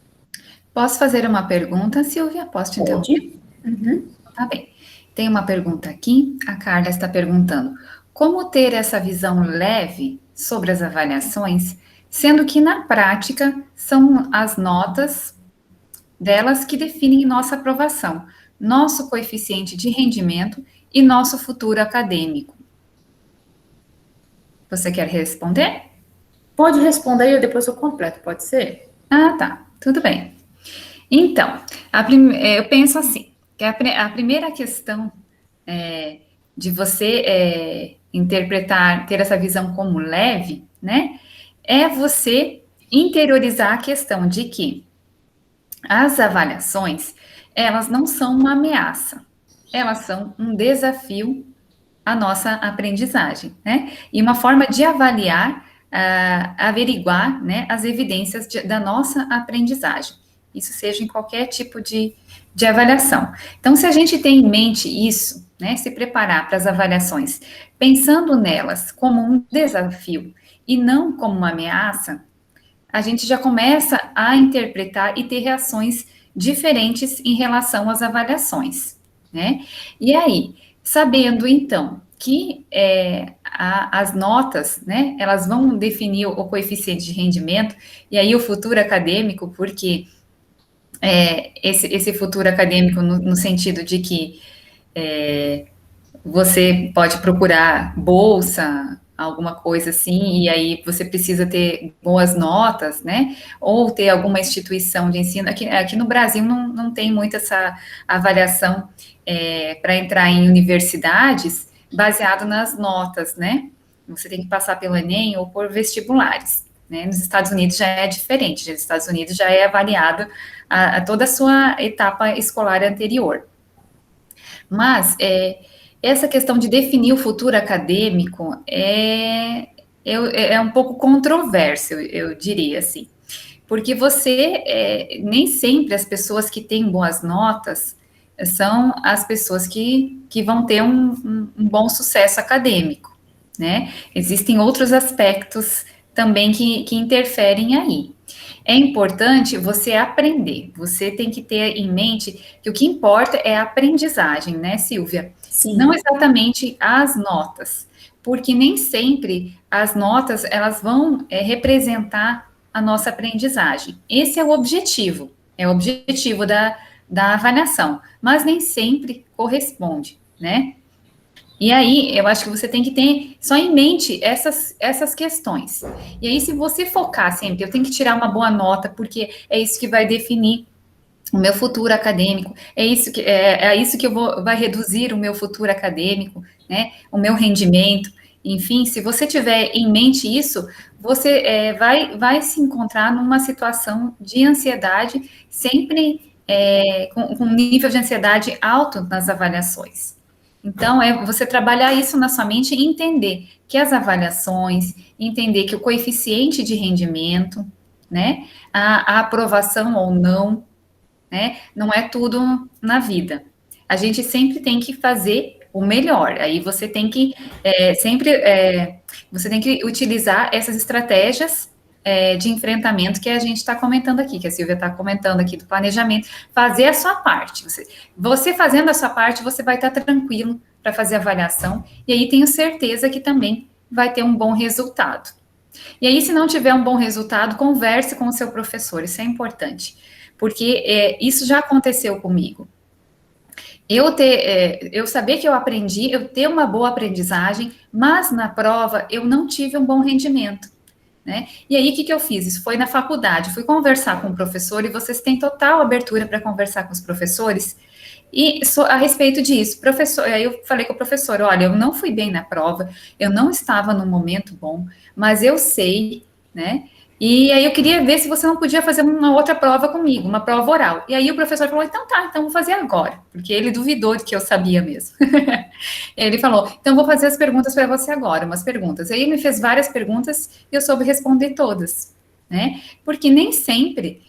Posso fazer uma pergunta, Silvia? Posso te interromper? Pode. Uhum. Tá bem. Tem uma pergunta aqui, a Carla está perguntando: como ter essa visão leve sobre as avaliações, sendo que na prática são as notas delas que definem nossa aprovação, nosso coeficiente de rendimento e nosso futuro acadêmico? Você quer responder? Pode responder e depois eu completo, pode ser? Ah, tá. Tudo bem. Então, eu penso assim, que a primeira questão de você interpretar, ter essa visão como leve, né, é você interiorizar a questão de que as avaliações, elas não são uma ameaça, elas são um desafio à nossa aprendizagem, né, e uma forma de avaliar, averiguar, né, as evidências da nossa aprendizagem. Isso seja em qualquer tipo de avaliação. Então, se a gente tem em mente isso, né, se preparar para as avaliações, pensando nelas como um desafio e não como uma ameaça, a gente já começa a interpretar e ter reações diferentes em relação às avaliações, né? E aí, sabendo então que as notas, né, elas vão definir o coeficiente de rendimento e aí o futuro acadêmico, porque esse futuro acadêmico no sentido de que você pode procurar bolsa, alguma coisa assim, e aí você precisa ter boas notas, né? Ou ter alguma instituição de ensino. Aqui no Brasil não tem muito essa avaliação para entrar em universidades baseado nas notas, né? Você tem que passar pelo Enem ou por vestibulares. Né? Nos Estados Unidos já é diferente, nos Estados Unidos já é avaliado a toda a sua etapa escolar anterior. Mas essa questão de definir o futuro acadêmico é um pouco controverso, eu diria assim, porque nem sempre as pessoas que têm boas notas são as pessoas que vão ter um bom sucesso acadêmico, né? Existem outros aspectos também que interferem aí. É importante você aprender, você tem que ter em mente que o que importa é a aprendizagem, né, Silvia? Sim. Não exatamente as notas, porque nem sempre as notas elas vão representar a nossa aprendizagem. Esse é o objetivo da avaliação, mas nem sempre corresponde, né? E aí, eu acho que você tem que ter só em mente essas questões. E aí, se você focar sempre, eu tenho que tirar uma boa nota, porque é isso que vai definir o meu futuro acadêmico, é isso que vai reduzir o meu futuro acadêmico, né? O meu rendimento. Enfim, se você tiver em mente isso, você vai se encontrar numa situação de ansiedade, sempre com um nível de ansiedade alto nas avaliações. Então, você trabalhar isso na sua mente e entender que as avaliações, entender que o coeficiente de rendimento, né, a aprovação ou não, né, não é tudo na vida. A gente sempre tem que fazer o melhor. Aí você tem que você tem que utilizar essas estratégias de enfrentamento que a gente está comentando aqui, que a Silvia está comentando aqui do planejamento, fazer a sua parte. Você fazendo a sua parte, você vai estar tranquilo para fazer a avaliação, e aí tenho certeza que também vai ter um bom resultado. E aí, se não tiver um bom resultado, converse com o seu professor, isso é importante, porque isso já aconteceu comigo. Eu saber que eu aprendi, eu ter uma boa aprendizagem, mas na prova eu não tive um bom rendimento. Né? E aí, o que eu fiz? Isso foi na faculdade, fui conversar com o professor, e vocês têm total abertura para conversar com os professores, E a respeito disso, professor, aí eu falei com o professor, olha, eu não fui bem na prova, eu não estava num momento bom, mas eu sei, né? E aí eu queria ver se você não podia fazer uma outra prova comigo, uma prova oral. E aí o professor falou, então tá, então vou fazer agora, porque ele duvidou de que eu sabia mesmo. Ele falou, então vou fazer as perguntas para você agora, umas perguntas. Aí ele me fez várias perguntas e eu soube responder todas, né? Porque nem sempre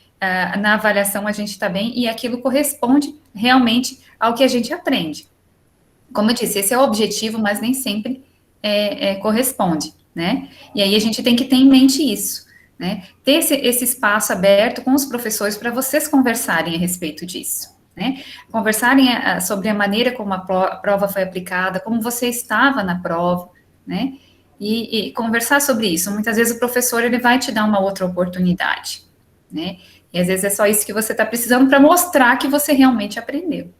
na avaliação a gente está bem e aquilo corresponde realmente ao que a gente aprende. Como eu disse, esse é o objetivo, mas nem sempre corresponde, né? E aí a gente tem que ter em mente isso, né? Ter esse espaço aberto com os professores para vocês conversarem a respeito disso, né? Conversarem sobre a maneira como a prova foi aplicada, como você estava na prova, né? E conversar sobre isso. Muitas vezes o professor ele vai te dar uma outra oportunidade, né? E às vezes é só isso que você está precisando para mostrar que você realmente aprendeu.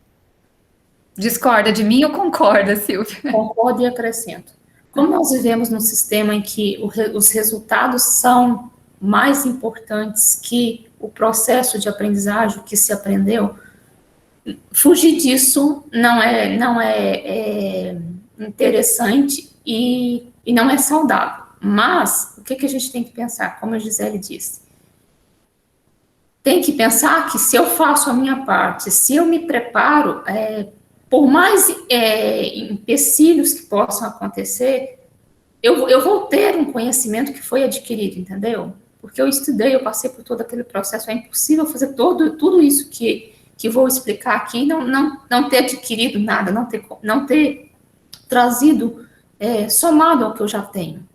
Discorda de mim ou concorda, Silvia? Concordo e acrescento. Como nós vivemos num sistema em que os resultados são mais importantes que o processo de aprendizagem, o que se aprendeu, fugir disso não é interessante e não é saudável. Mas, o que a gente tem que pensar? Como a Gisele disse, tem que pensar que se eu faço a minha parte, se eu me preparo, por mais empecilhos que possam acontecer, eu vou ter um conhecimento que foi adquirido, entendeu? Porque eu estudei, eu passei por todo aquele processo, é impossível fazer tudo isso que vou explicar aqui, não ter adquirido nada, não ter trazido, somado ao que eu já tenho.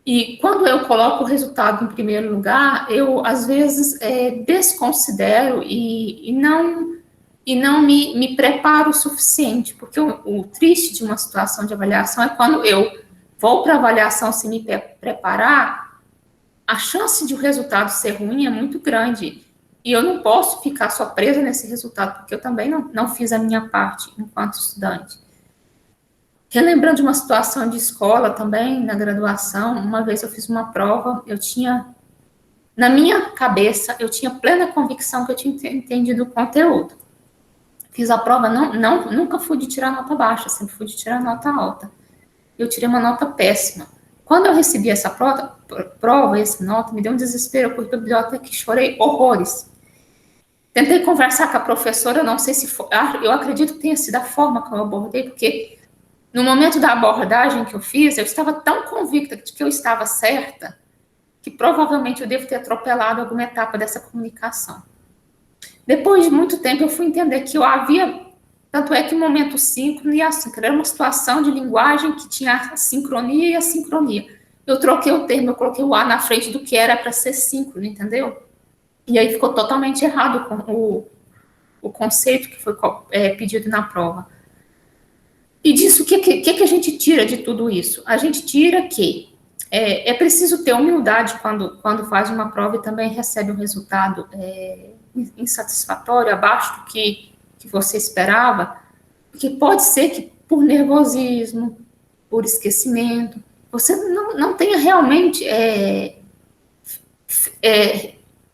E quando eu coloco o resultado em primeiro lugar, eu, às vezes, desconsidero e não me preparo o suficiente, porque o triste de uma situação de avaliação é quando eu vou para a avaliação sem me preparar, a chance de o resultado ser ruim é muito grande. E eu não posso ficar só presa nesse resultado, porque eu também não fiz a minha parte enquanto estudante. Relembrando de uma situação de escola também, na graduação, uma vez eu fiz uma prova, na minha cabeça, eu tinha plena convicção que eu tinha entendido o conteúdo. Fiz a prova, nunca fui de tirar nota baixa, sempre fui de tirar nota alta. Eu tirei uma nota péssima. Quando eu recebi essa prova, essa nota, me deu um desespero, eu fui para a biblioteca e chorei horrores. Tentei conversar com a professora, não sei se foi, eu acredito que tenha sido a forma que eu abordei, porque no momento da abordagem que eu fiz, eu estava tão convicta de que eu estava certa, que provavelmente eu devo ter atropelado alguma etapa dessa comunicação. Depois de muito tempo, eu fui entender que eu havia, tanto é que o momento síncrono e assíncrono, era uma situação de linguagem que tinha a sincronia e a sincronia. Eu troquei o termo, eu coloquei o A na frente do que era para ser síncrono, entendeu? E aí ficou totalmente errado com o conceito que foi pedido na prova. E disso, o que a gente tira de tudo isso? A gente tira que é preciso ter humildade quando faz uma prova e também recebe um resultado insatisfatório, abaixo do que você esperava, porque pode ser que por nervosismo, por esquecimento, você não tenha realmente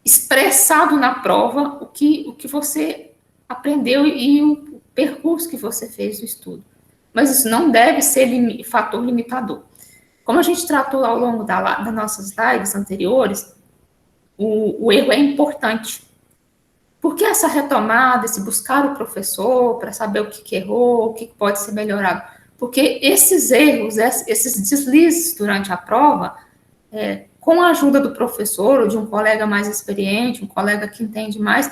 expressado na prova o que você aprendeu e o percurso que você fez do estudo. Mas isso não deve ser fator limitador. Como a gente tratou ao longo das nossas lives anteriores, o erro é importante. Por que essa retomada, esse buscar o professor para saber o que errou, o que pode ser melhorado? Porque esses erros, esses deslizes durante a prova, com a ajuda do professor ou de um colega mais experiente, um colega que entende mais,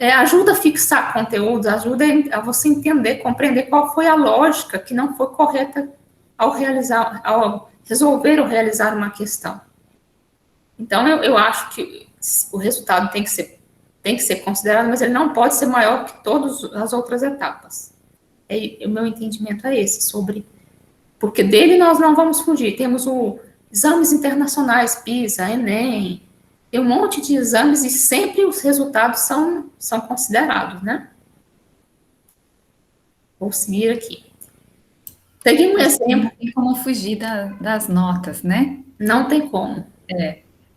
ajuda a fixar conteúdos, ajuda a você entender, compreender qual foi a lógica que não foi correta ao resolver ou realizar uma questão. Então, eu acho que o resultado tem que ser considerado, mas ele não pode ser maior que todas as outras etapas. O meu entendimento é esse, porque dele nós não vamos fugir. Temos exames internacionais, PISA, Enem, tem um monte de exames e sempre os resultados são considerados, né? Vou seguir aqui. Peguei um exemplo. Não tem como fugir das notas, né? Não tem como.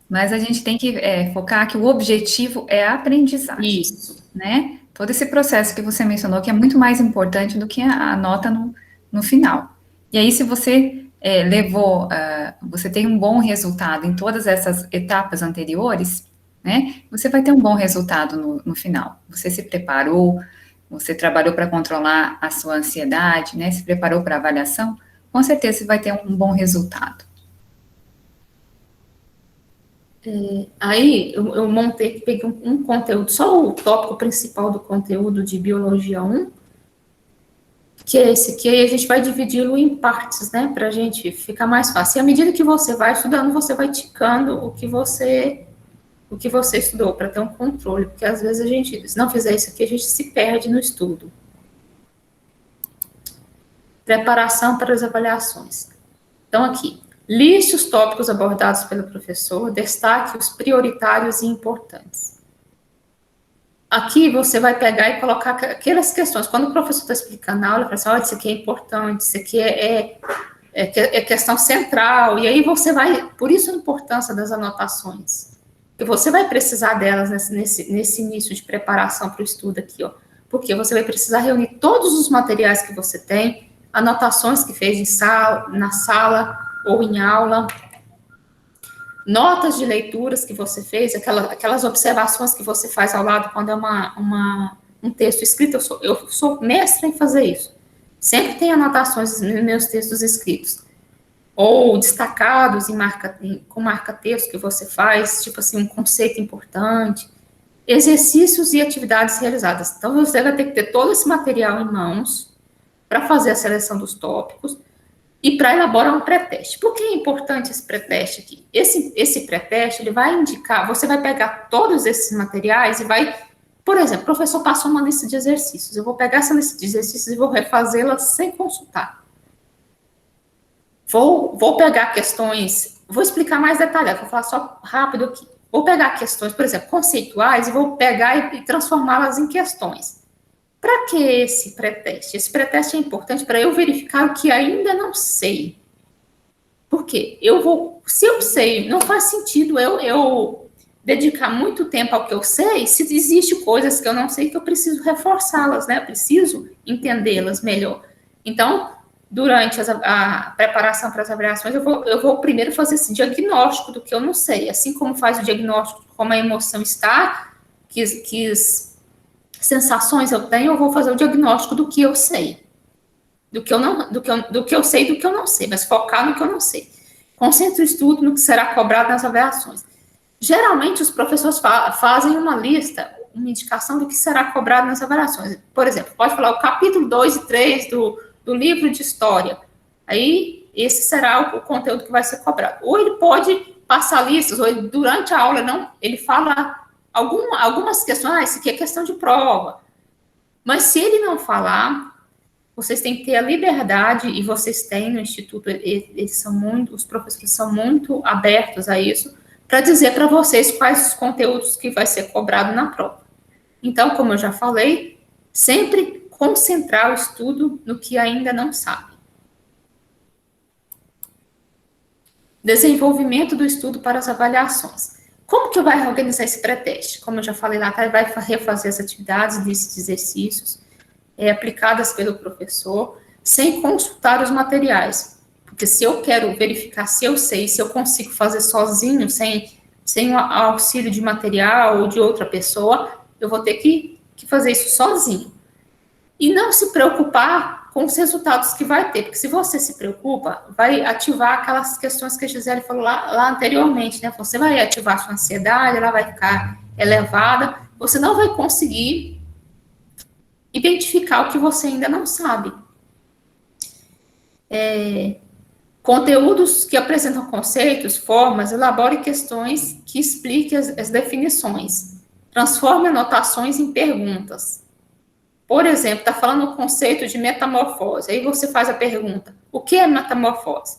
Mas a gente tem que focar que o objetivo é a aprendizagem. Isso. Né? Todo esse processo que você mencionou, que é muito mais importante do que a nota no final. E aí, se você você tem um bom resultado em todas essas etapas anteriores, né, você vai ter um bom resultado no final. Você se preparou, você trabalhou para controlar a sua ansiedade, né, se preparou para a avaliação, com certeza você vai ter um bom resultado. Aí eu montei, peguei um conteúdo, só o tópico principal do conteúdo de Biologia 1, que é esse aqui, aí a gente vai dividi-lo em partes, né, para a gente ficar mais fácil. E à medida que você vai estudando, você vai ticando o que você estudou, para ter um controle, porque às vezes a gente, se não fizer isso aqui, a gente se perde no estudo. Preparação para as avaliações. Então, aqui, liste os tópicos abordados pelo professor, destaque os prioritários e importantes. Aqui você vai pegar e colocar aquelas questões. Quando o professor está explicando a aula, ele fala assim, isso aqui é importante, isso aqui é questão central, e aí você vai, por isso a importância das anotações, que você vai precisar delas nesse início de preparação para o estudo aqui, ó, porque você vai precisar reunir todos os materiais que você tem, anotações que fez na sala ou em aula, notas de leituras que você fez, aquelas observações que você faz ao lado quando é um texto escrito. Eu sou mestra em fazer isso. Sempre tem anotações nos meus textos escritos. Ou destacados com marca-texto que você faz, tipo assim, um conceito importante. Exercícios e atividades realizadas. Então, você vai ter que ter todo esse material em mãos para fazer a seleção dos tópicos e para elaborar um pré-teste. Por que é importante esse pré-teste aqui? Esse pré-teste, ele vai indicar, você vai pegar todos esses materiais e vai, por exemplo, o professor passou uma lista de exercícios, eu vou pegar essa lista de exercícios e vou refazê-la sem consultar. Vou pegar questões, vou explicar mais detalhado, vou falar só rápido aqui. Vou pegar questões, por exemplo, conceituais, e vou pegar e transformá-las em questões. Para que esse pré-teste? Esse pré-teste é importante para eu verificar o que ainda não sei. Por quê? Se eu sei, não faz sentido eu dedicar muito tempo ao que eu sei, se existem coisas que eu não sei que eu preciso reforçá-las, né? Eu preciso entendê-las melhor. Então, durante a preparação para as avaliações, eu vou primeiro fazer esse diagnóstico do que eu não sei, assim como faz o diagnóstico de como a emoção está, que sensações eu tenho, eu vou fazer o diagnóstico do que eu sei. Do que eu sei e do que eu não sei, mas focar no que eu não sei. Concentre o estudo no que será cobrado nas avaliações. Geralmente, os professores fazem uma lista, uma indicação do que será cobrado nas avaliações. Por exemplo, pode falar o capítulo 2 e 3 do livro de história. Aí, esse será o conteúdo que vai ser cobrado. Ou ele pode passar listas, ou ele, durante a aula, ele fala algumas questões, isso aqui é questão de prova. Mas se ele não falar, vocês têm que ter a liberdade, e vocês têm no Instituto, os professores são muito abertos a isso, para dizer para vocês quais os conteúdos que vai ser cobrado na prova. Então, como eu já falei, sempre concentrar o estudo no que ainda não sabe. Desenvolvimento do estudo para as avaliações. Como que vai organizar esse pré-teste? Como eu já falei lá, vai refazer as atividades, listas de exercícios, aplicadas pelo professor, sem consultar os materiais. Porque se eu quero verificar se eu sei, se eu consigo fazer sozinho, sem o auxílio de material ou de outra pessoa, eu vou ter que fazer isso sozinho. E não se preocupar com os resultados que vai ter, porque se você se preocupa, vai ativar aquelas questões que a Gisele falou lá anteriormente, né? Você vai ativar a sua ansiedade, ela vai ficar elevada, você não vai conseguir identificar o que você ainda não sabe. Conteúdos que apresentam conceitos, formas, elabore questões que expliquem as definições. Transforme anotações em perguntas. Por exemplo, está falando o conceito de metamorfose. Aí você faz a pergunta, o que é metamorfose?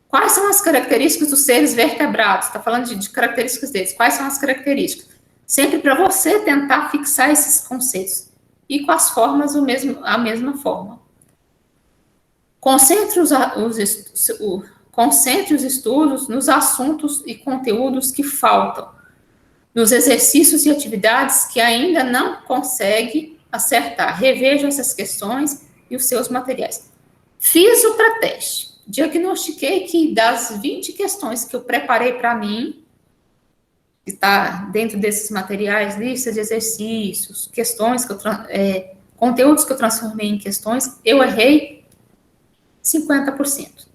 Quais são as características dos seres vertebrados? Está falando de características deles. Quais são as características? Sempre para você tentar fixar esses conceitos. E com as formas, a mesma forma. Concentre os estudos nos assuntos e conteúdos que faltam, nos exercícios e atividades que ainda não consegue acertar. Reveja essas questões e os seus materiais. Fiz o pré-teste. Diagnostiquei que das 20 questões que eu preparei para mim, que está dentro desses materiais, lista de exercícios, questões que conteúdos que eu transformei em questões, eu errei 50%.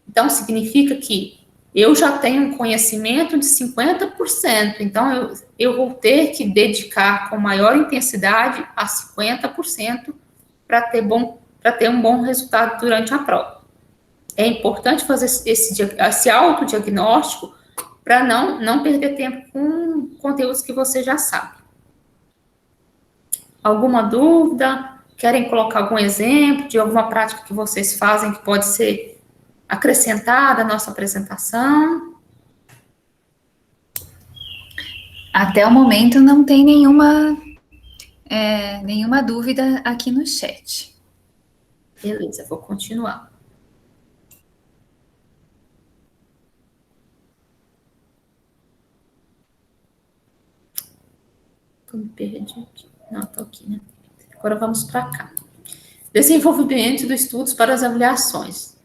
Então, significa que eu já tenho um conhecimento de 50%, então eu vou ter que dedicar com maior intensidade a 50% para ter um bom resultado durante a prova. É importante fazer esse autodiagnóstico para não perder tempo com conteúdos que você já sabe. Alguma dúvida? Querem colocar algum exemplo de alguma prática que vocês fazem que pode ser acrescentada à nossa apresentação? Até o momento não tem nenhuma dúvida aqui no chat. Beleza, vou continuar. Me perdi aqui. Não, estou aqui, né? Agora vamos para cá. Desenvolvimento dos estudos para as avaliações.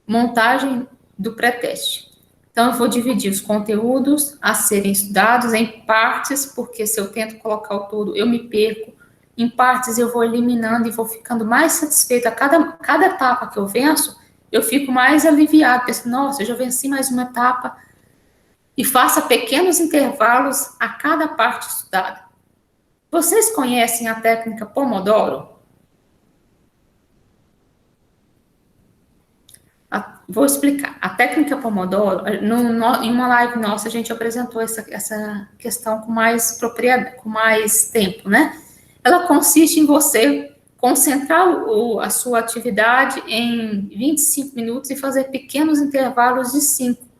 Montagem do pré-teste. Então, eu vou dividir os conteúdos a serem estudados em partes, porque se eu tento colocar o todo, eu me perco. Em partes, eu vou eliminando e vou ficando mais satisfeita. A cada etapa que eu venço, eu fico mais aliviada. Penso, nossa, eu já venci mais uma etapa. E faça pequenos intervalos a cada parte estudada. Vocês conhecem a técnica Pomodoro? Vou explicar. A técnica Pomodoro, em uma live nossa, a gente apresentou essa questão com mais propriedade, com mais tempo, né? Ela consiste em você concentrar a sua atividade em 25 minutos e fazer pequenos intervalos de 5,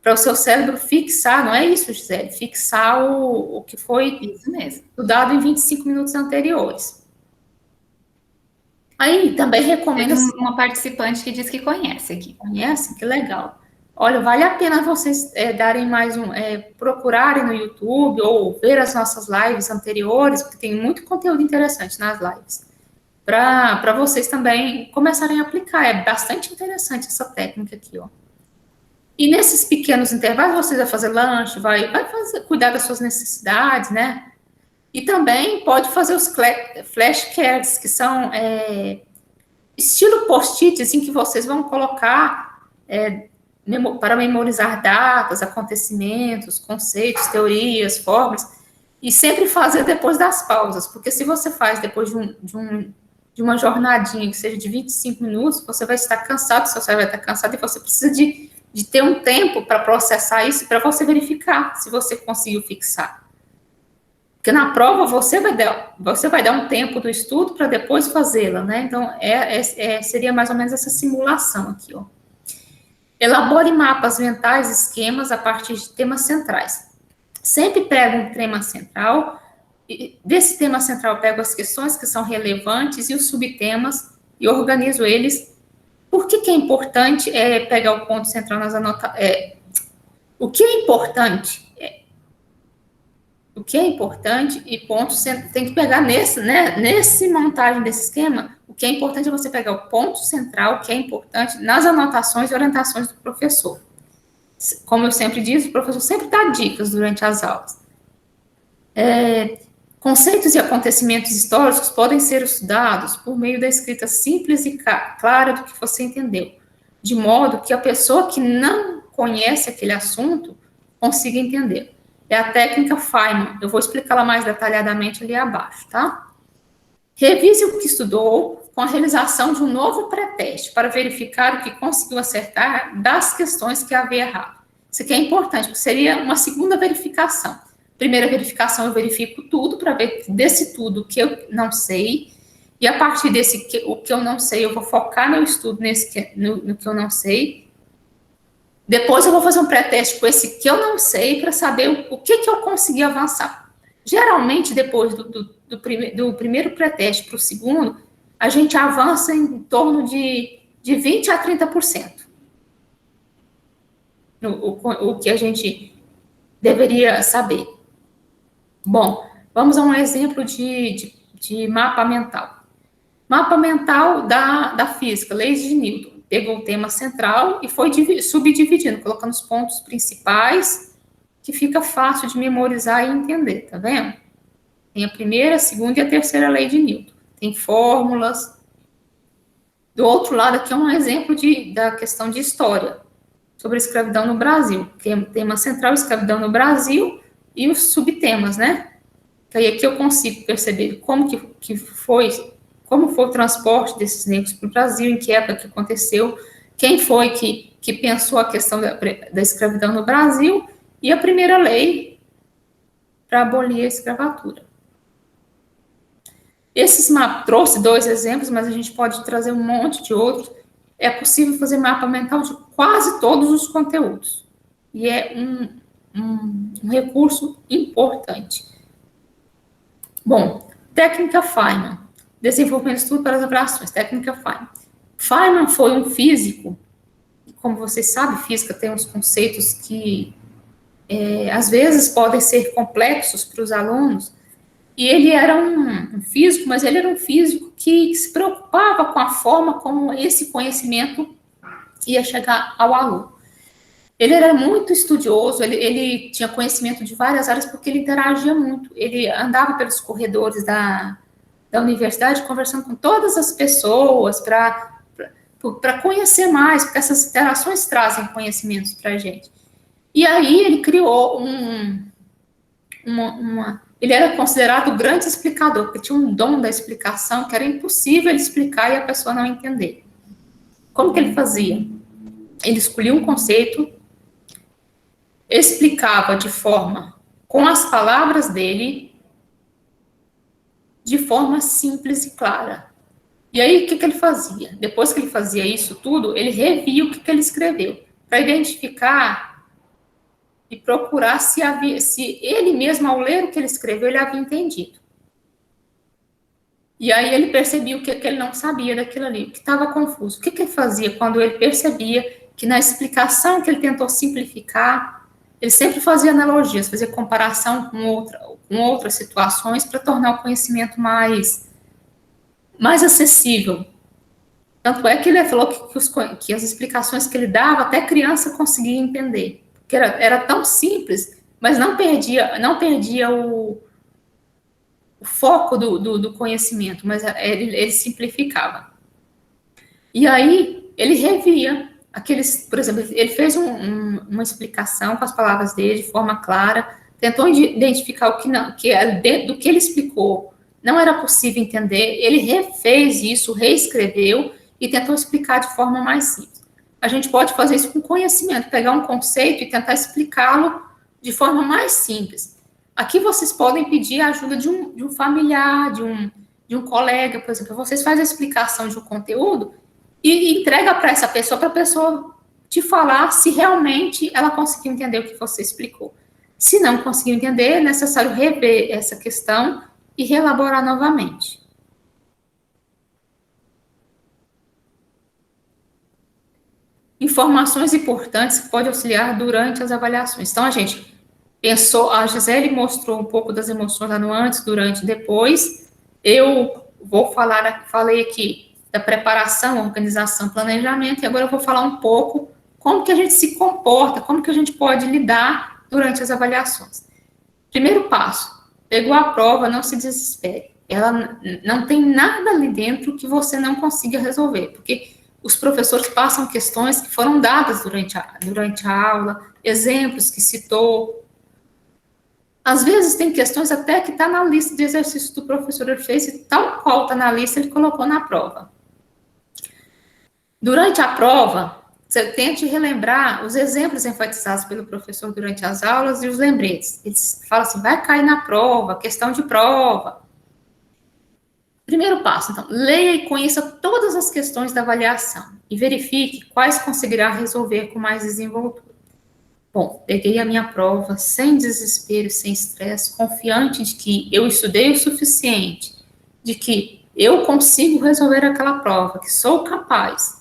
para o seu cérebro fixar, não é isso, Gisele? Fixar o que foi isso mesmo, estudado em 25 minutos anteriores. Aí, também recomendo... Teve uma participante que diz que conhece aqui. Conhece? Que legal. Olha, vale a pena vocês darem mais procurarem no YouTube ou ver as nossas lives anteriores, porque tem muito conteúdo interessante nas lives, para vocês também começarem a aplicar. É bastante interessante essa técnica aqui, ó. E nesses pequenos intervalos, vocês vão fazer lanche, vai cuidar das suas necessidades, né? E também pode fazer os flashcards, que são estilo post-its, em que vocês vão colocar para memorizar datas, acontecimentos, conceitos, teorias, fórmulas, e sempre fazer depois das pausas, porque se você faz depois de uma jornadinha que seja de 25 minutos, você vai estar cansado, seu cérebro vai estar cansado, e você precisa de ter um tempo para processar isso, para você verificar se você conseguiu fixar. Porque na prova você vai dar um tempo do estudo para depois fazê-la, né? Então, seria mais ou menos essa simulação aqui, ó. Elabore mapas mentais, esquemas a partir de temas centrais. Sempre pego um tema central, e desse tema central eu pego as questões que são relevantes e os subtemas e organizo eles. Por que é importante pegar o ponto central nas anotações? O que é importante? O que é importante e ponto central, tem que pegar nesse montagem desse esquema, o que é importante é você pegar o ponto central, o que é importante nas anotações e orientações do professor. Como eu sempre digo, o professor sempre dá dicas durante as aulas. Conceitos e acontecimentos históricos podem ser estudados por meio da escrita simples e clara do que você entendeu, de modo que a pessoa que não conhece aquele assunto consiga entender. É a técnica Feynman. Eu vou explicá-la mais detalhadamente ali abaixo, tá? Revise o que estudou com a realização de um novo pré-teste para verificar o que conseguiu acertar das questões que havia errado. Isso aqui é importante, porque seria uma segunda verificação. Primeira verificação, eu verifico tudo para ver desse tudo que eu não sei, e a partir o que eu não sei, eu vou focar meu estudo no que eu não sei. Depois eu vou fazer um pré-teste com esse que eu não sei para saber o que eu consegui avançar. Geralmente, depois do primeiro pré-teste para o segundo, a gente avança em torno de 20% a 30%. O que a gente deveria saber. Bom, Vamos a um exemplo de mapa mental. Mapa mental da física, leis de Newton. Pegou o tema central e foi subdividindo, colocando os pontos principais, que fica fácil de memorizar e entender, tá vendo? Tem a primeira, a segunda e a terceira lei de Newton. Tem fórmulas. Do outro lado, aqui é um exemplo da questão de história, sobre a escravidão no Brasil. Tema central, escravidão no Brasil, e os subtemas, né? Aí aqui eu consigo perceber como foi o transporte desses negros para o Brasil, em que época que aconteceu, quem foi que pensou a questão da escravidão no Brasil, e a primeira lei para abolir a escravatura. Esses mapas, trouxe 2 exemplos, mas a gente pode trazer um monte de outros. É possível fazer mapa mental de quase todos os conteúdos. E é um recurso importante. Bom, técnica Feynman. Desenvolvimento de estudo para as avaliações. Técnica Feynman. Feynman foi um físico, e como vocês sabem, física tem uns conceitos que, às vezes, podem ser complexos para os alunos. E ele era um físico, mas ele era um físico que se preocupava com a forma como esse conhecimento ia chegar ao aluno. Ele era muito estudioso, ele tinha conhecimento de várias áreas porque ele interagia muito. Ele andava pelos corredores da universidade conversando com todas as pessoas para conhecer mais, porque essas interações trazem conhecimentos para a gente. E aí ele criou ele era considerado o grande explicador, porque tinha um dom da explicação que era impossível ele explicar e a pessoa não entender. Como que ele fazia? Ele escolhia um conceito, explicava com as palavras dele, de forma simples e clara. E aí, o que ele fazia? Depois que ele fazia isso tudo, ele revia o que ele escreveu, para identificar e procurar se ele mesmo, ao ler o que ele escreveu, ele havia entendido. E aí ele percebia o que ele não sabia daquilo ali, que estava confuso. O que ele fazia quando ele percebia que na explicação que ele tentou simplificar, ele sempre fazia analogias, fazia comparação com outras situações para tornar o conhecimento mais acessível. Tanto é que ele falou que as explicações que ele dava, até criança conseguia entender. Que era tão simples, mas não perdia o foco do conhecimento, mas ele simplificava. E aí, ele revia por exemplo, ele fez uma explicação com as palavras dele, de forma clara, tentou identificar o que do que ele explicou não era possível entender, ele refez isso, reescreveu e tentou explicar de forma mais simples. A gente pode fazer isso com conhecimento, pegar um conceito e tentar explicá-lo de forma mais simples. Aqui vocês podem pedir a ajuda de um familiar, de um colega, por exemplo. Vocês fazem a explicação de um conteúdo e entrega para essa pessoa, para a pessoa te falar se realmente ela conseguiu entender o que você explicou. Se não conseguiu entender, é necessário rever essa questão e reelaborar novamente. Informações importantes que podem auxiliar durante as avaliações. Então, a Gisele mostrou um pouco das emoções lá no antes, durante e depois. Eu falei aqui da preparação, organização, planejamento, e agora eu vou falar um pouco como que a gente se comporta, como que a gente pode lidar durante as avaliações. Primeiro passo, pegou a prova, não se desespere. Ela não tem nada ali dentro que você não consiga resolver, porque os professores passam questões que foram dadas durante a aula, exemplos que citou. Às vezes tem questões até que está na lista de exercícios do professor, ele fez, e tal qual está na lista, ele colocou na prova. Durante a prova, você tente relembrar os exemplos enfatizados pelo professor durante as aulas e os lembretes. Eles falam assim, vai cair na prova, questão de prova. Primeiro passo, então, leia e conheça todas as questões da avaliação e verifique quais conseguirá resolver com mais desenvoltura. Bom, peguei a minha prova sem desespero, sem estresse, confiante de que eu estudei o suficiente, de que eu consigo resolver aquela prova, que sou capaz.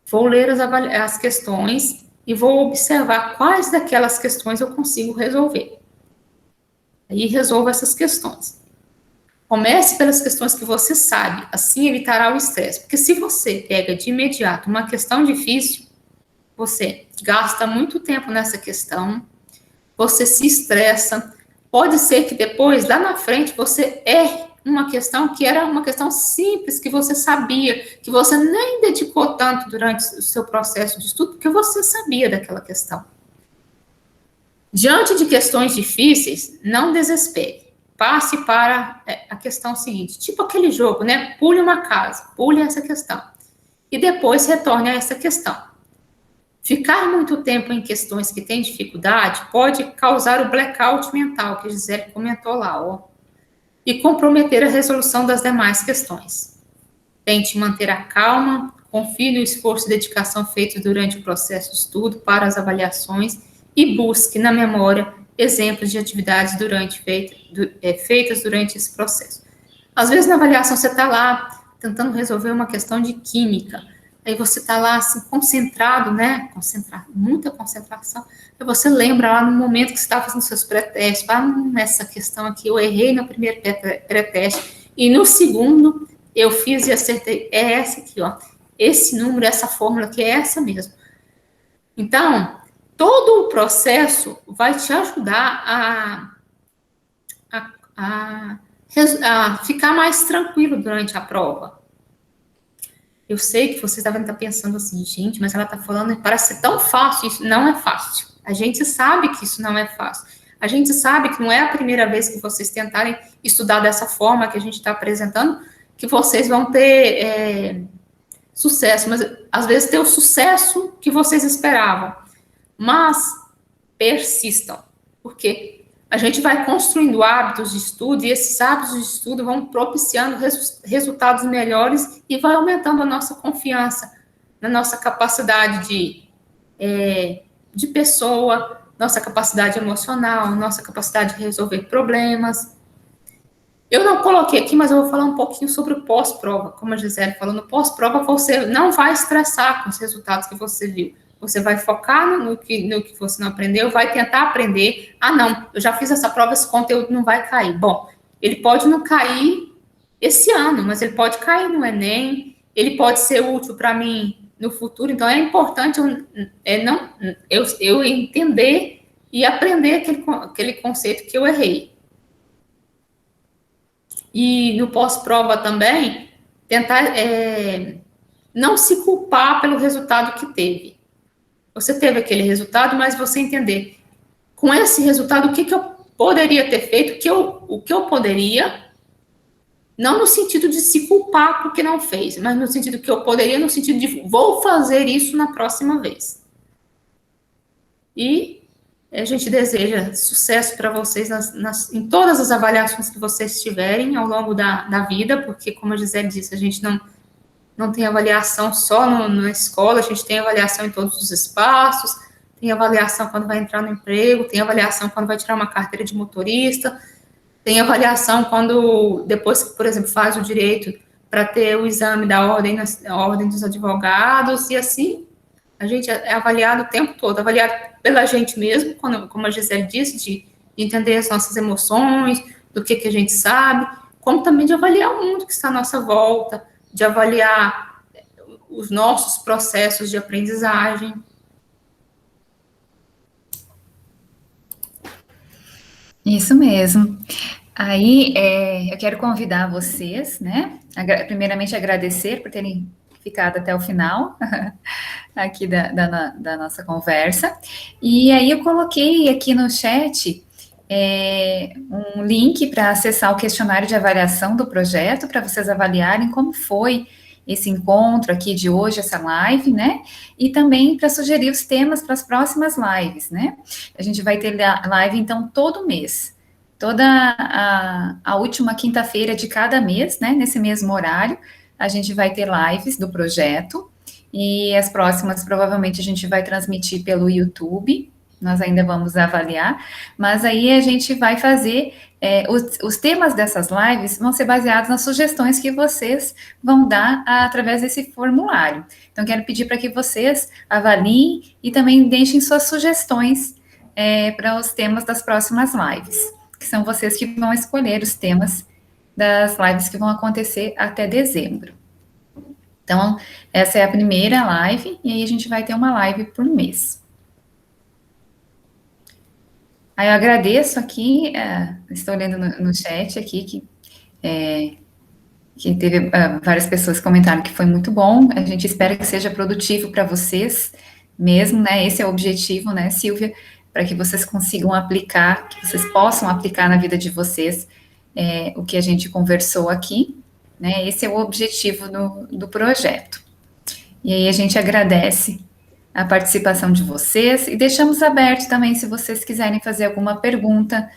Vou ler as questões e vou observar quais daquelas questões eu consigo resolver. Aí resolva essas questões. Comece pelas questões que você sabe, assim evitará o estresse. Porque se você pega de imediato uma questão difícil, você gasta muito tempo nessa questão, você se estressa, pode ser que depois, lá na frente, você erre uma questão que era uma questão simples, que você sabia, que você nem dedicou tanto durante o seu processo de estudo, porque você sabia daquela questão. Diante de questões difíceis, não desespere. Passe para a questão seguinte, tipo aquele jogo, né? Pule uma casa, pule essa questão. E depois retorne a essa questão. Ficar muito tempo em questões que têm dificuldade pode causar o blackout mental, que a Gisele comentou lá, ó, e comprometer a resolução das demais questões. Tente manter a calma, confie no esforço e dedicação feitos durante o processo de estudo para as avaliações e busque na memória exemplos de atividades feitas durante esse processo. Às vezes, na avaliação, você está lá tentando resolver uma questão de química, aí você está lá, assim, concentrado, né? Muita concentração. Aí você lembra lá no momento que você estava fazendo seus pré-testes, nessa questão aqui, eu errei no primeiro pré-teste, e no segundo, eu fiz e acertei. É essa aqui, ó. Esse número, essa fórmula aqui, é essa mesmo. Então, todo o processo vai te ajudar a ficar mais tranquilo durante a prova. Eu sei que vocês devem estar pensando assim, gente, mas ela está falando, parece ser tão fácil, isso não é fácil. A gente sabe que isso não é fácil. A gente sabe que não é a primeira vez que vocês tentarem estudar dessa forma que a gente está apresentando, que vocês vão ter sucesso, mas às vezes ter o sucesso que vocês esperavam. Mas persistam, porque a gente vai construindo hábitos de estudo e esses hábitos de estudo vão propiciando resultados melhores e vai aumentando a nossa confiança na nossa capacidade de pessoa, nossa capacidade emocional, nossa capacidade de resolver problemas. Eu não coloquei aqui, mas eu vou falar um pouquinho sobre o pós-prova. Como a Gisele falou, no pós-prova você não vai estressar com os resultados que você viu. Você vai focar no que você não aprendeu, vai tentar aprender. Ah, não, eu já fiz essa prova, esse conteúdo não vai cair. Bom, ele pode não cair esse ano, mas ele pode cair no Enem, ele pode ser útil para mim no futuro. Então, é importante eu entender e aprender aquele conceito que eu errei. E no pós-prova também, tentar não se culpar pelo resultado que teve. Você teve aquele resultado, mas você entender, com esse resultado, o que eu poderia ter feito, o que eu poderia, não no sentido de se culpar porque não fez, mas no sentido que eu poderia, no sentido de vou fazer isso na próxima vez. E a gente deseja sucesso para vocês em todas as avaliações que vocês tiverem ao longo da vida, porque, como a Gisele disse, a gente não tem avaliação só na escola, a gente tem avaliação em todos os espaços, tem avaliação quando vai entrar no emprego, tem avaliação quando vai tirar uma carteira de motorista, tem avaliação quando, depois que, por exemplo, faz o direito para ter o exame da ordem dos advogados, e assim, a gente é avaliado o tempo todo, avaliado pela gente mesmo, como a Gisele disse, de entender as nossas emoções, do que a gente sabe, como também de avaliar o mundo que está à nossa volta, de avaliar os nossos processos de aprendizagem. Isso mesmo. Aí, eu quero convidar vocês, né? Primeiramente, agradecer por terem ficado até o final aqui da nossa conversa. E aí, eu coloquei aqui no chat um link para acessar o questionário de avaliação do projeto, para vocês avaliarem como foi esse encontro aqui de hoje, essa live, né? E também para sugerir os temas para as próximas lives, né? A gente vai ter live, então, todo mês. Toda a última quinta-feira de cada mês, né? Nesse mesmo horário, a gente vai ter lives do projeto. E as próximas, provavelmente, a gente vai transmitir pelo YouTube. Nós ainda vamos avaliar, mas aí a gente vai fazer, os temas dessas lives vão ser baseados nas sugestões que vocês vão dar através desse formulário. Então, quero pedir para que vocês avaliem e também deixem suas sugestões para os temas das próximas lives. que são vocês que vão escolher os temas das lives que vão acontecer até dezembro. Então, essa é a primeira live, e aí a gente vai ter uma live por mês. Aí eu agradeço aqui, estou olhando no chat aqui, que teve várias pessoas que comentaram que foi muito bom. A gente espera que seja produtivo para vocês mesmo, né? Esse é o objetivo, né, Silvia? Para que vocês consigam aplicar, que vocês possam aplicar na vida de vocês o que a gente conversou aqui, né? Esse é o objetivo do projeto. E aí a gente agradece a participação de vocês e deixamos aberto também se vocês quiserem fazer alguma pergunta,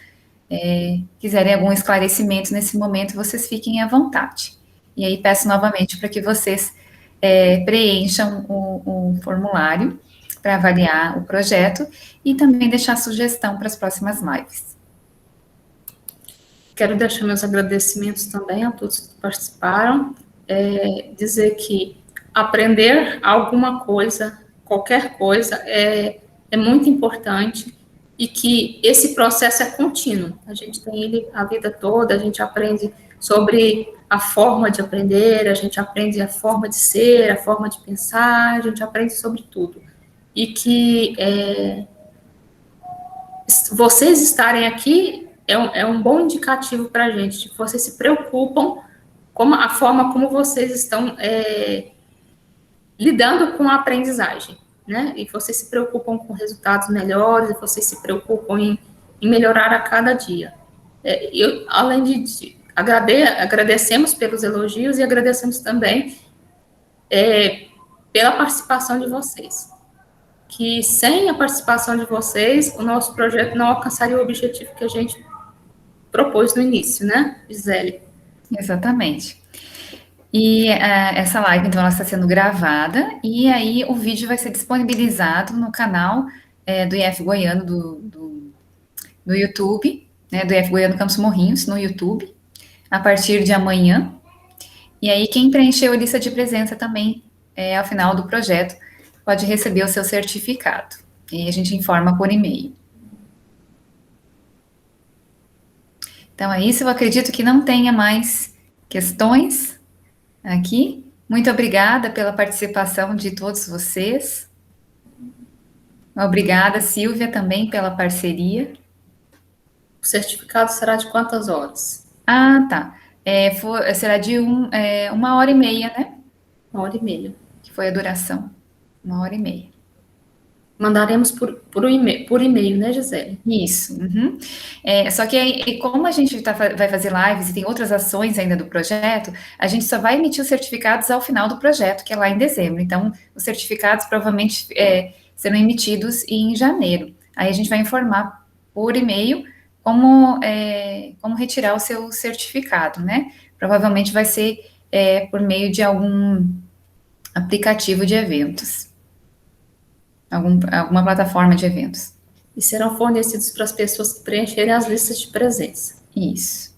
quiserem algum esclarecimento nesse momento, vocês fiquem à vontade. E aí peço novamente para que vocês preencham o formulário para avaliar o projeto e também deixar sugestão para as próximas lives. Quero deixar meus agradecimentos também a todos que participaram, dizer que aprender alguma coisa, qualquer coisa, é muito importante e que esse processo é contínuo. A gente tem ele a vida toda, a gente aprende sobre a forma de aprender, a gente aprende a forma de ser, a forma de pensar, a gente aprende sobre tudo. E que vocês estarem aqui é um bom indicativo para a gente, que vocês se preocupam com a forma como vocês estão lidando com a aprendizagem, né? E vocês se preocupam com resultados melhores, e vocês se preocupam em melhorar a cada dia. Além de agradecemos pelos elogios e agradecemos também pela participação de vocês. Que sem a participação de vocês, o nosso projeto não alcançaria o objetivo que a gente propôs no início, né, Gisele? Exatamente. E essa live, então, ela está sendo gravada, e aí o vídeo vai ser disponibilizado no canal do IF Goiano do YouTube, né, do IF Goiano Campos Morrinhos, no YouTube, a partir de amanhã. E aí, quem preencheu a lista de presença também, ao final do projeto, pode receber o seu certificado. E a gente informa por e-mail. Então é isso, eu acredito que não tenha mais questões aqui. Muito obrigada pela participação de todos vocês. Obrigada, Silvia, também pela parceria. O certificado será de quantas horas? Ah, tá. Será de 1h30, né? 1h30. Que foi a duração. 1h30. Mandaremos por e-mail, né, Gisele? Isso. Uhum. Só que aí, como a gente vai fazer lives e tem outras ações ainda do projeto, a gente só vai emitir os certificados ao final do projeto, que é lá em dezembro. Então, os certificados provavelmente serão emitidos em janeiro. Aí a gente vai informar por e-mail como retirar o seu certificado, né? Provavelmente vai ser por meio de algum aplicativo de eventos. Alguma plataforma de eventos. E serão fornecidos para as pessoas que preencherem as listas de presença. Isso.